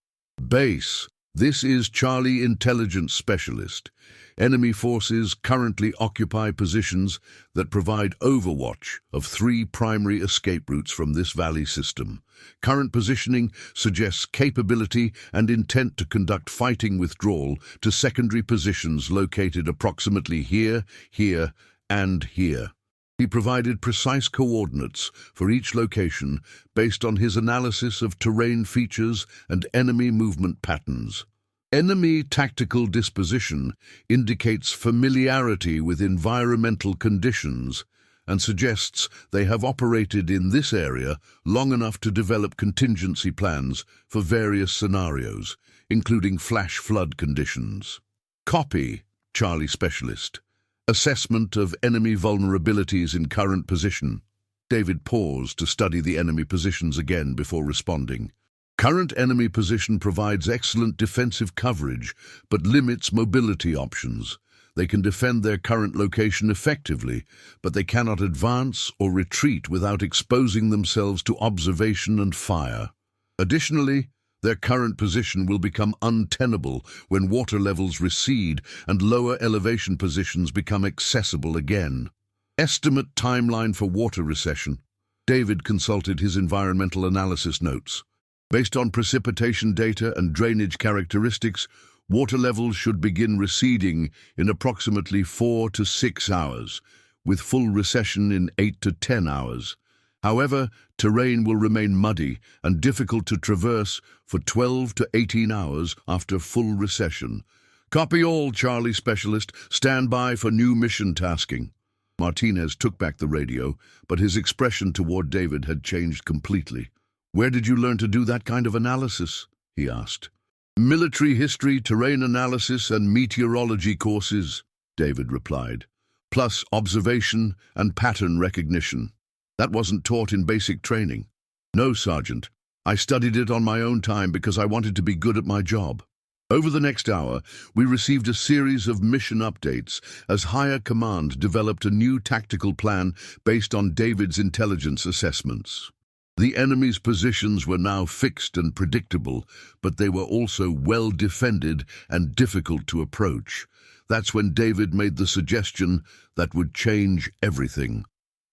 A: "Base, this is Charlie Intelligence Specialist. Enemy forces currently occupy positions that provide overwatch of 3 primary escape routes from this valley system. Current positioning suggests capability and intent to conduct fighting withdrawal to secondary positions located approximately here, here, and here." He provided precise coordinates for each location based on his analysis of terrain features and enemy movement patterns. Enemy tactical disposition indicates familiarity with environmental conditions and suggests they have operated in this area long enough to develop contingency plans for various scenarios, including flash flood conditions. "Copy, Charlie Specialist. Assessment of enemy vulnerabilities in current position." David paused to study the enemy positions again before responding. "Current enemy position provides excellent defensive coverage, but limits mobility options. They can defend their current location effectively, but they cannot advance or retreat without exposing themselves to observation and fire. Additionally, Their current position will become untenable when water levels recede and lower elevation positions become accessible again. Estimate timeline for water recession. David consulted his environmental analysis notes. Based on precipitation data and drainage characteristics, water levels should begin receding in approximately 4 to 6 hours, with full recession in 8 to 10 hours. However, terrain will remain muddy and difficult to traverse for 12 to 18 hours after full recession. Copy all, Charlie Specialist. Stand by for new mission tasking. Martinez took back the radio, but his expression toward David had changed completely. Where did you learn to do that kind of analysis? He asked. Military history, terrain analysis, and meteorology courses, David replied, plus observation and pattern recognition. That wasn't taught in basic training. No, Sergeant. I studied it on my own time because I wanted to be good at my job. Over the next hour, we received a series of mission updates as higher command developed a new tactical plan based on David's intelligence assessments. The enemy's positions were now fixed and predictable, but they were also well defended and difficult to approach. That's when David made the suggestion that would change everything.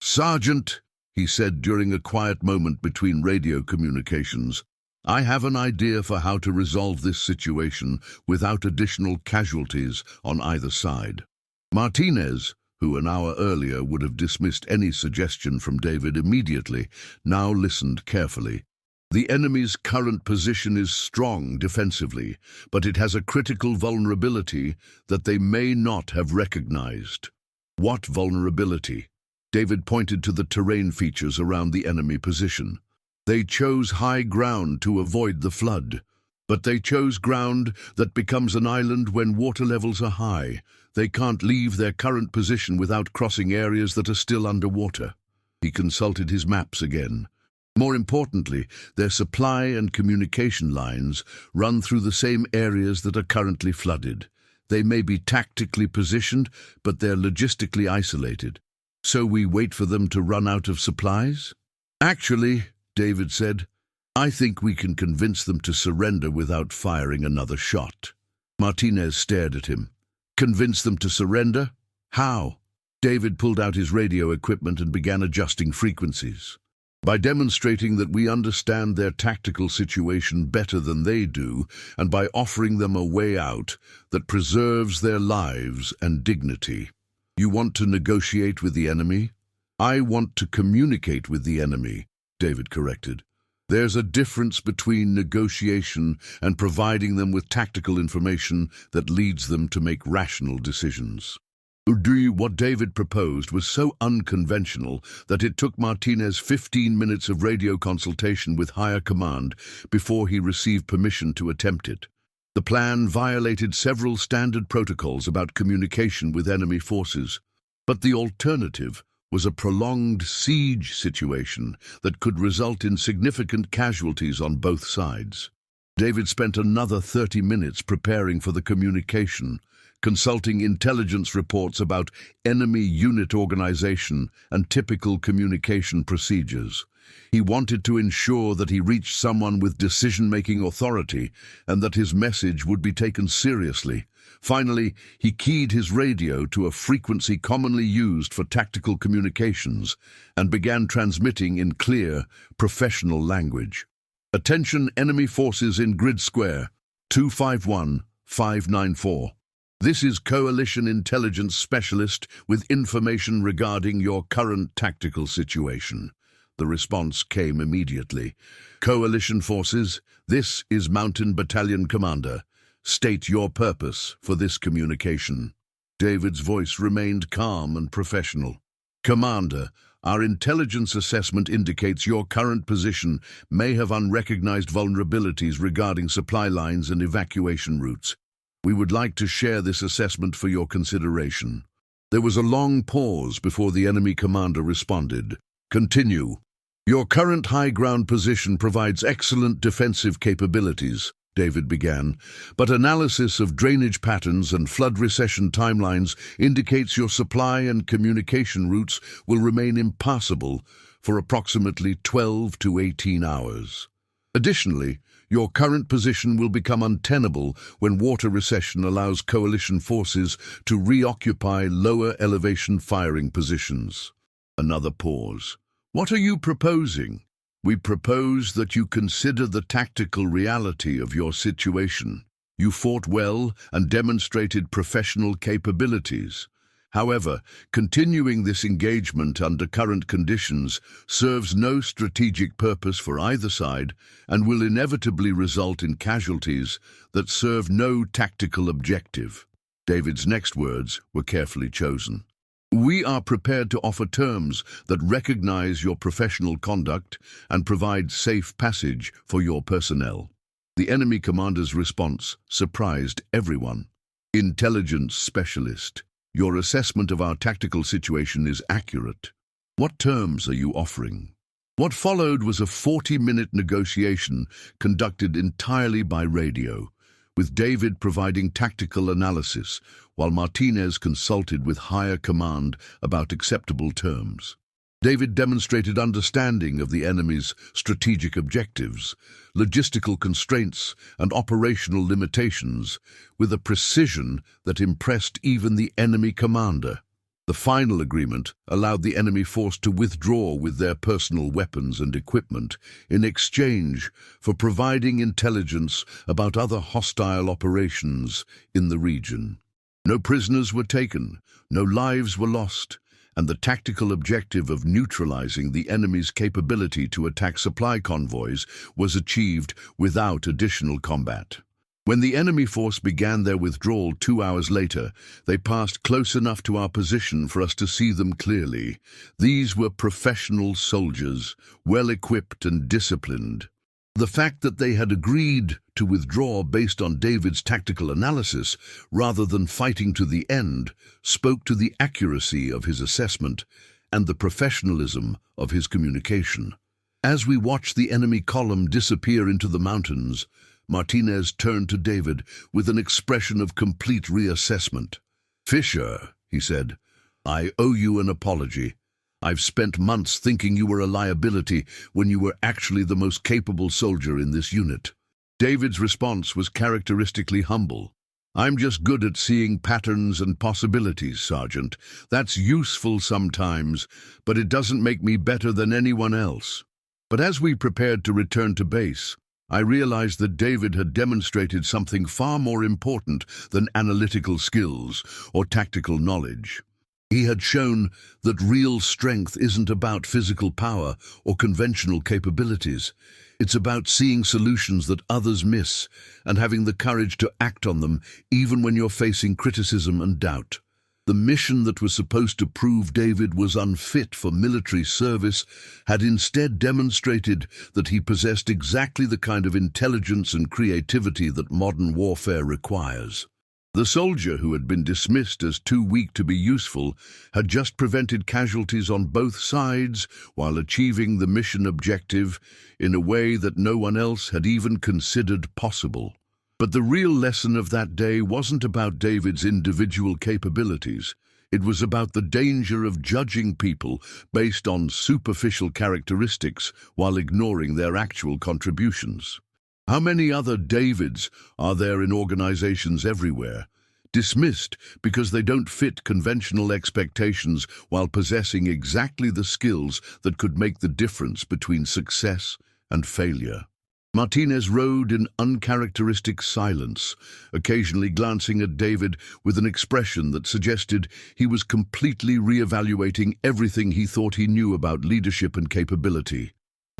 A: Sergeant, he said during a quiet moment between radio communications, I have an idea for how to resolve this situation without additional casualties on either side. Martinez, who an hour earlier would have dismissed any suggestion from David immediately, now listened carefully. The enemy's current position is strong defensively, but it has a critical vulnerability that they may not have recognized. What vulnerability? David pointed to the terrain features around the enemy position. They chose high ground to avoid the flood, but they chose ground that becomes an island when water levels are high. They can't leave their current position without crossing areas that are still underwater. He consulted his maps again. More importantly, their supply and communication lines run through the same areas that are currently flooded. They may be tactically positioned, but they're logistically isolated. So we wait for them to run out of supplies? Actually, David said, I think we can convince them to surrender without firing another shot. Martinez stared at him. Convince them to surrender? How? David pulled out his radio equipment and began adjusting frequencies. By demonstrating that we understand their tactical situation better than they do, and by offering them a way out that preserves their lives and dignity. You want to negotiate with the enemy? I want to communicate with the enemy, David corrected. There's a difference between negotiation and providing them with tactical information that leads them to make rational decisions. What David proposed was so unconventional that it took Martinez 15 minutes of radio consultation with higher command before he received permission to attempt it. The plan violated several standard protocols about communication with enemy forces, but the alternative was a prolonged siege situation that could result in significant casualties on both sides. David spent another 30 minutes preparing for the communication, consulting intelligence reports about enemy unit organization and typical communication procedures. He wanted to ensure that he reached someone with decision-making authority and that his message would be taken seriously. Finally, he keyed his radio to a frequency commonly used for tactical communications and began transmitting in clear, professional language. Attention enemy forces in Grid Square, 251-594. This is Coalition Intelligence Specialist with information regarding your current tactical situation. The response came immediately. Coalition forces, this is Mountain Battalion Commander. State your purpose for this communication. David's voice remained calm and professional. Commander, our intelligence assessment indicates your current position may have unrecognized vulnerabilities regarding supply lines and evacuation routes. We would like to share this assessment for your consideration. There was a long pause before the enemy commander responded. Continue. Your current high ground position provides excellent defensive capabilities, David began, but analysis of drainage patterns and flood recession timelines indicates your supply and communication routes will remain impassable for approximately 12 to 18 hours. Additionally, Your current position will become untenable when water recession allows coalition forces to reoccupy lower elevation firing positions. Another pause. What are you proposing? We propose that you consider the tactical reality of your situation. You fought well and demonstrated professional capabilities. However, continuing this engagement under current conditions serves no strategic purpose for either side and will inevitably result in casualties that serve no tactical objective. David's next words were carefully chosen. We are prepared to offer terms that recognize your professional conduct and provide safe passage for your personnel. The enemy commander's response surprised everyone. Intelligence specialist. Your assessment of our tactical situation is accurate. What terms are you offering? What followed was a 40-minute negotiation conducted entirely by radio, with David providing tactical analysis while Martinez consulted with higher command about acceptable terms. David demonstrated understanding of the enemy's strategic objectives, logistical constraints, and operational limitations with a precision that impressed even the enemy commander. The final agreement allowed the enemy force to withdraw with their personal weapons and equipment in exchange for providing intelligence about other hostile operations in the region. No prisoners were taken, no lives were lost, and the tactical objective of neutralizing the enemy's capability to attack supply convoys was achieved without additional combat. When the enemy force began their withdrawal 2 hours later, they passed close enough to our position for us to see them clearly. These were professional soldiers, well-equipped and disciplined. The fact that they had agreed to withdraw based on David's tactical analysis rather than fighting to the end spoke to the accuracy of his assessment and the professionalism of his communication. As we watched the enemy column disappear into the mountains, Martinez turned to David with an expression of complete reassessment. "Fisher," he said, "I owe you an apology. I've spent months thinking you were a liability when you were actually the most capable soldier in this unit." David's response was characteristically humble. "I'm just good at seeing patterns and possibilities, Sergeant. That's useful sometimes, but it doesn't make me better than anyone else." But as we prepared to return to base, I realized that David had demonstrated something far more important than analytical skills or tactical knowledge. He had shown that real strength isn't about physical power or conventional capabilities. It's about seeing solutions that others miss and having the courage to act on them even when you're facing criticism and doubt. The mission that was supposed to prove David was unfit for military service had instead demonstrated that he possessed exactly the kind of intelligence and creativity that modern warfare requires. The soldier who had been dismissed as too weak to be useful had just prevented casualties on both sides while achieving the mission objective in a way that no one else had even considered possible. But the real lesson of that day wasn't about David's individual capabilities. It was about the danger of judging people based on superficial characteristics while ignoring their actual contributions. How many other Davids are there in organizations everywhere, dismissed because they don't fit conventional expectations while possessing exactly the skills that could make the difference between success and failure? Martinez rode in uncharacteristic silence, occasionally glancing at David with an expression that suggested he was completely re-evaluating everything he thought he knew about leadership and capability.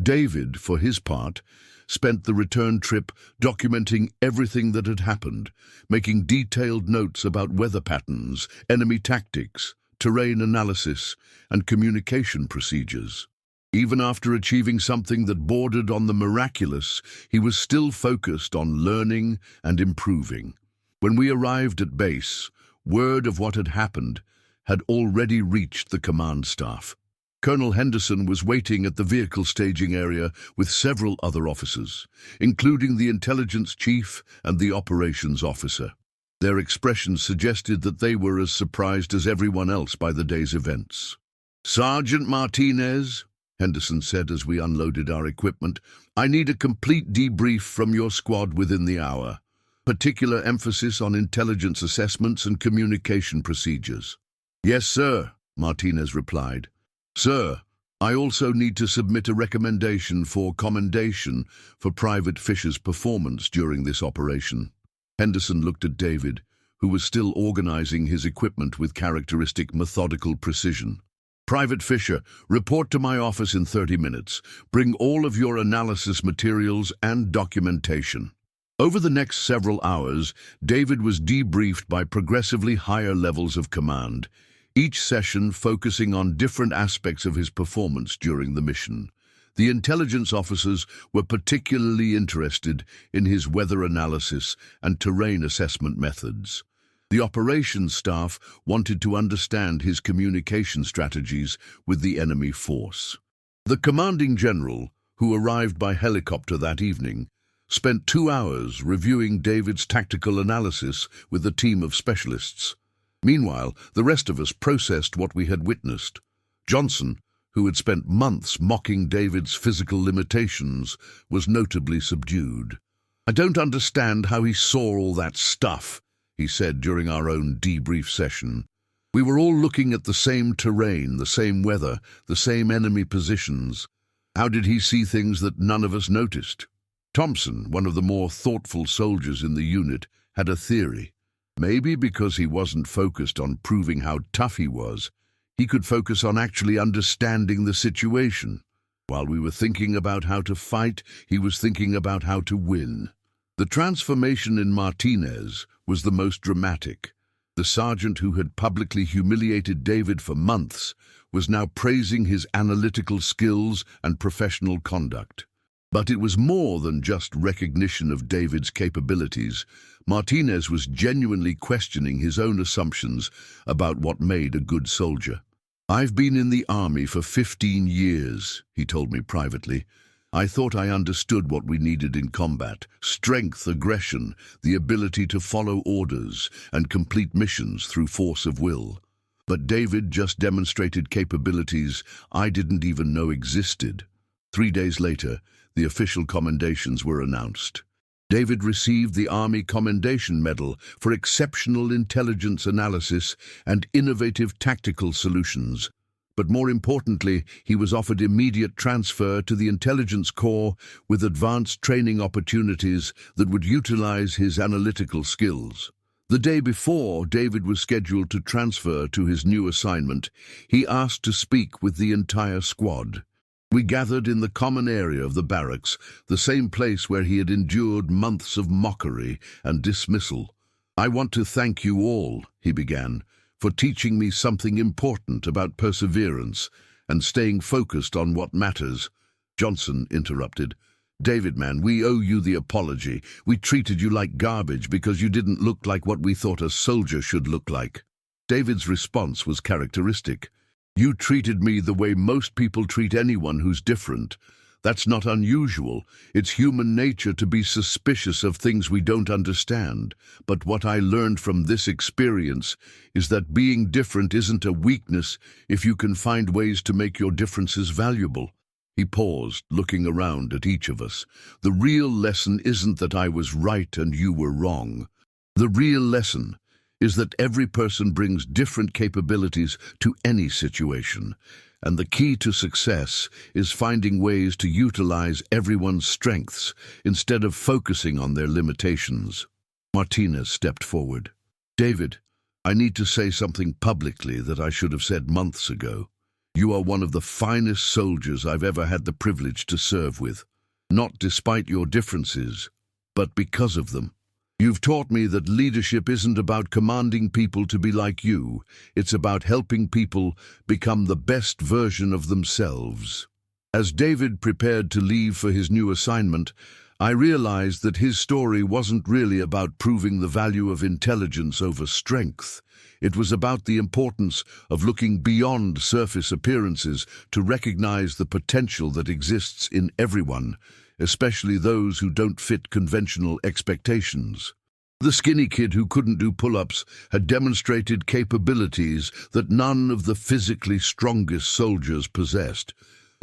A: David, for his part, spent the return trip documenting everything that had happened, making detailed notes about weather patterns, enemy tactics, terrain analysis, and communication procedures. Even after achieving something that bordered on the miraculous, he was still focused on learning and improving. When we arrived at base, word of what had happened had already reached the command staff. Colonel Henderson was waiting at the vehicle staging area with several other officers, including the intelligence chief and the operations officer. Their expressions suggested that they were as surprised as everyone else by the day's events. "Sergeant Martinez," Henderson said as we unloaded our equipment. "I need a complete debrief from your squad within the hour. Particular emphasis on intelligence assessments and communication procedures." "Yes, sir," Martinez replied. "Sir, I also need to submit a recommendation for commendation for Private Fisher's performance during this operation." Henderson looked at David, who was still organizing his equipment with characteristic methodical precision. "Private Fisher, report to my office in 30 minutes. Bring all of your analysis materials and documentation." Over the next several hours, David was debriefed by progressively higher levels of command, each session focusing on different aspects of his performance during the mission. The intelligence officers were particularly interested in his weather analysis and terrain assessment methods. The operations staff wanted to understand his communication strategies with the enemy force. The commanding general, who arrived by helicopter that evening, spent 2 hours reviewing David's tactical analysis with a team of specialists. Meanwhile, the rest of us processed what we had witnessed. Johnson, who had spent months mocking David's physical limitations, was notably subdued. "I don't understand how he saw all that stuff," he said during our own debrief session. "We were all looking at the same terrain, the same weather, the same enemy positions. How did he see things that none of us noticed?" Thompson, one of the more thoughtful soldiers in the unit, had a theory. Maybe because he wasn't focused on proving how tough he was, he could focus on actually understanding the situation. While we were thinking about how to fight, he was thinking about how to win. The transformation in Martinez was the most dramatic. The sergeant who had publicly humiliated David for months was now praising his analytical skills and professional conduct. But it was more than just recognition of David's capabilities. Martinez was genuinely questioning his own assumptions about what made a good soldier. "I've been in the army for 15 years, he told me privately. "I thought I understood what we needed in combat: strength, aggression, the ability to follow orders, and complete missions through force of will. But David just demonstrated capabilities I didn't even know existed." 3 days later, the official commendations were announced. David received the Army Commendation Medal for exceptional intelligence analysis and innovative tactical solutions. But more importantly, he was offered immediate transfer to the Intelligence Corps with advanced training opportunities that would utilize his analytical skills. The day before David was scheduled to transfer to his new assignment, he asked to speak with the entire squad. We gathered in the common area of the barracks, the same place where he had endured months of mockery and dismissal. "I want to thank you all," he began, "for teaching me something important about perseverance and staying focused on what matters." Johnson interrupted. "David, man, we owe you the apology. We treated you like garbage because you didn't look like what we thought a soldier should look like." David's response was characteristic. "You treated me the way most people treat anyone who's different. That's not unusual. It's human nature to be suspicious of things we don't understand. But what I learned from this experience is that being different isn't a weakness if you can find ways to make your differences valuable." He paused, looking around at each of us. "The real lesson isn't that I was right and you were wrong. The real lesson is that every person brings different capabilities to any situation, and the key to success is finding ways to utilize everyone's strengths instead of focusing on their limitations." Martinez stepped forward. "David, I need to say something publicly that I should have said months ago. You are one of the finest soldiers I've ever had the privilege to serve with, not despite your differences, but because of them. You've taught me that leadership isn't about commanding people to be like you. It's about helping people become the best version of themselves." As David prepared to leave for his new assignment, I realized that his story wasn't really about proving the value of intelligence over strength. It was about the importance of looking beyond surface appearances to recognize the potential that exists in everyone, especially those who don't fit conventional expectations. The skinny kid who couldn't do pull-ups had demonstrated capabilities that none of the physically strongest soldiers possessed.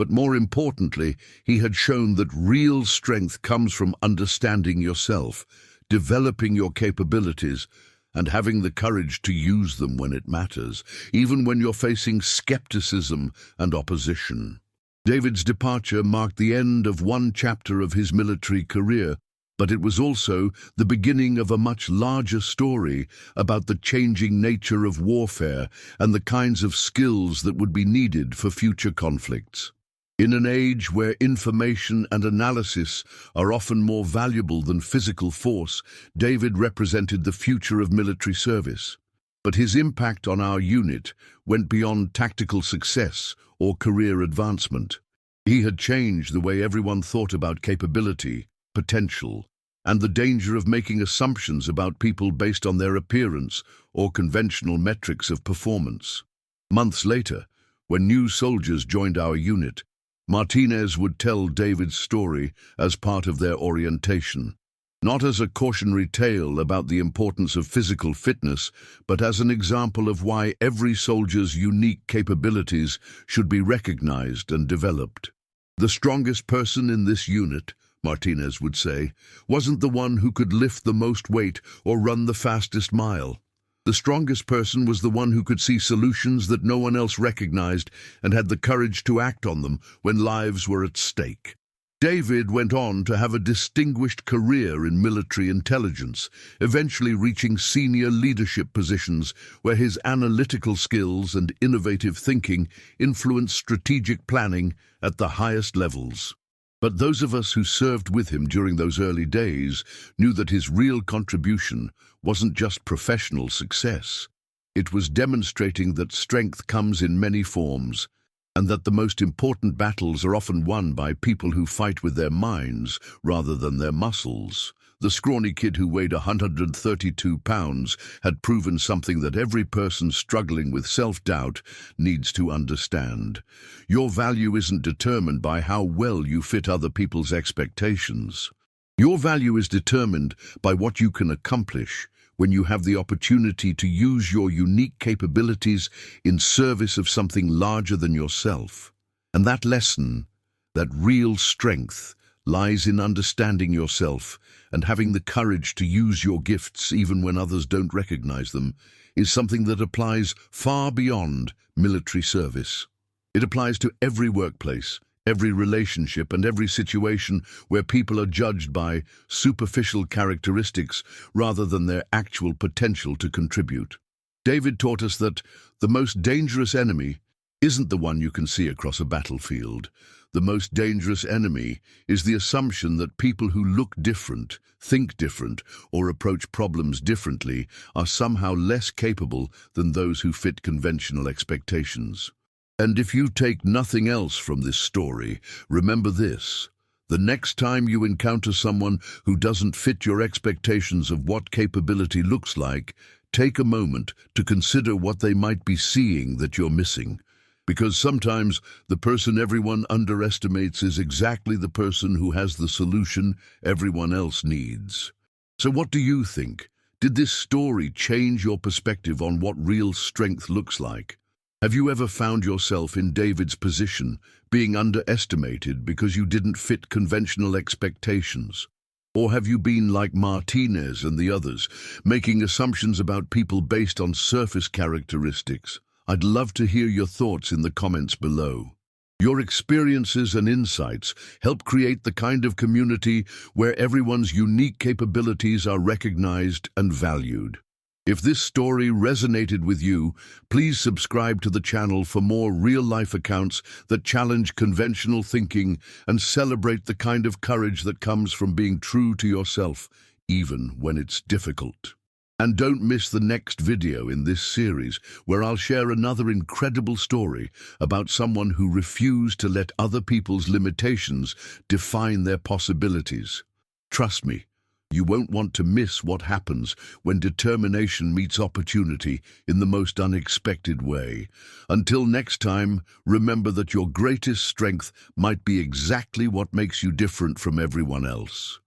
A: But more importantly, he had shown that real strength comes from understanding yourself, developing your capabilities, and having the courage to use them when it matters, even when you're facing skepticism and opposition. David's departure marked the end of one chapter of his military career, but it was also the beginning of a much larger story about the changing nature of warfare and the kinds of skills that would be needed for future conflicts. In an age where information and analysis are often more valuable than physical force, David represented the future of military service. But his impact on our unit went beyond tactical success or career advancement. He had changed the way everyone thought about capability, potential, and the danger of making assumptions about people based on their appearance or conventional metrics of performance. Months later, when new soldiers joined our unit, Martinez would tell David's story as part of their orientation, not as a cautionary tale about the importance of physical fitness, but as an example of why every soldier's unique capabilities should be recognized and developed. The strongest person in this unit, Martinez would say, wasn't the one who could lift the most weight or run the fastest mile. The strongest person was the one who could see solutions that no one else recognized and had the courage to act on them when lives were at stake. David went on to have a distinguished career in military intelligence, eventually reaching senior leadership positions where his analytical skills and innovative thinking influenced strategic planning at the highest levels. But those of us who served with him during those early days knew that his real contribution wasn't just professional success. It was demonstrating that strength comes in many forms, and that the most important battles are often won by people who fight with their minds rather than their muscles. The scrawny kid who weighed 132 pounds had proven something that every person struggling with self-doubt needs to understand. Your value isn't determined by how well you fit other people's expectations. Your value is determined by what you can accomplish when you have the opportunity to use your unique capabilities in service of something larger than yourself. And that lesson, that real strength, lies in understanding yourself and having the courage to use your gifts even when others don't recognize them, is something that applies far beyond military service. It applies to every workplace, every relationship, and every situation where people are judged by superficial characteristics rather than their actual potential to contribute. David taught us that the most dangerous enemy isn't the one you can see across a battlefield. The most dangerous enemy is the assumption that people who look different, think different, or approach problems differently are somehow less capable than those who fit conventional expectations. And if you take nothing else from this story, remember this: the next time you encounter someone who doesn't fit your expectations of what capability looks like, take a moment to consider what they might be seeing that you're missing. Because sometimes the person everyone underestimates is exactly the person who has the solution everyone else needs. So what do you think? Did this story change your perspective on what real strength looks like? Have you ever found yourself in David's position, being underestimated because you didn't fit conventional expectations? Or have you been like Martinez and the others, making assumptions about people based on surface characteristics? I'd love to hear your thoughts in the comments below. Your experiences and insights help create the kind of community where everyone's unique capabilities are recognized and valued. If this story resonated with you, please subscribe to the channel for more real-life accounts that challenge conventional thinking and celebrate the kind of courage that comes from being true to yourself, even when it's difficult. And don't miss the next video in this series, where I'll share another incredible story about someone who refused to let other people's limitations define their possibilities. Trust me, you won't want to miss what happens when determination meets opportunity in the most unexpected way. Until next time, remember that your greatest strength might be exactly what makes you different from everyone else.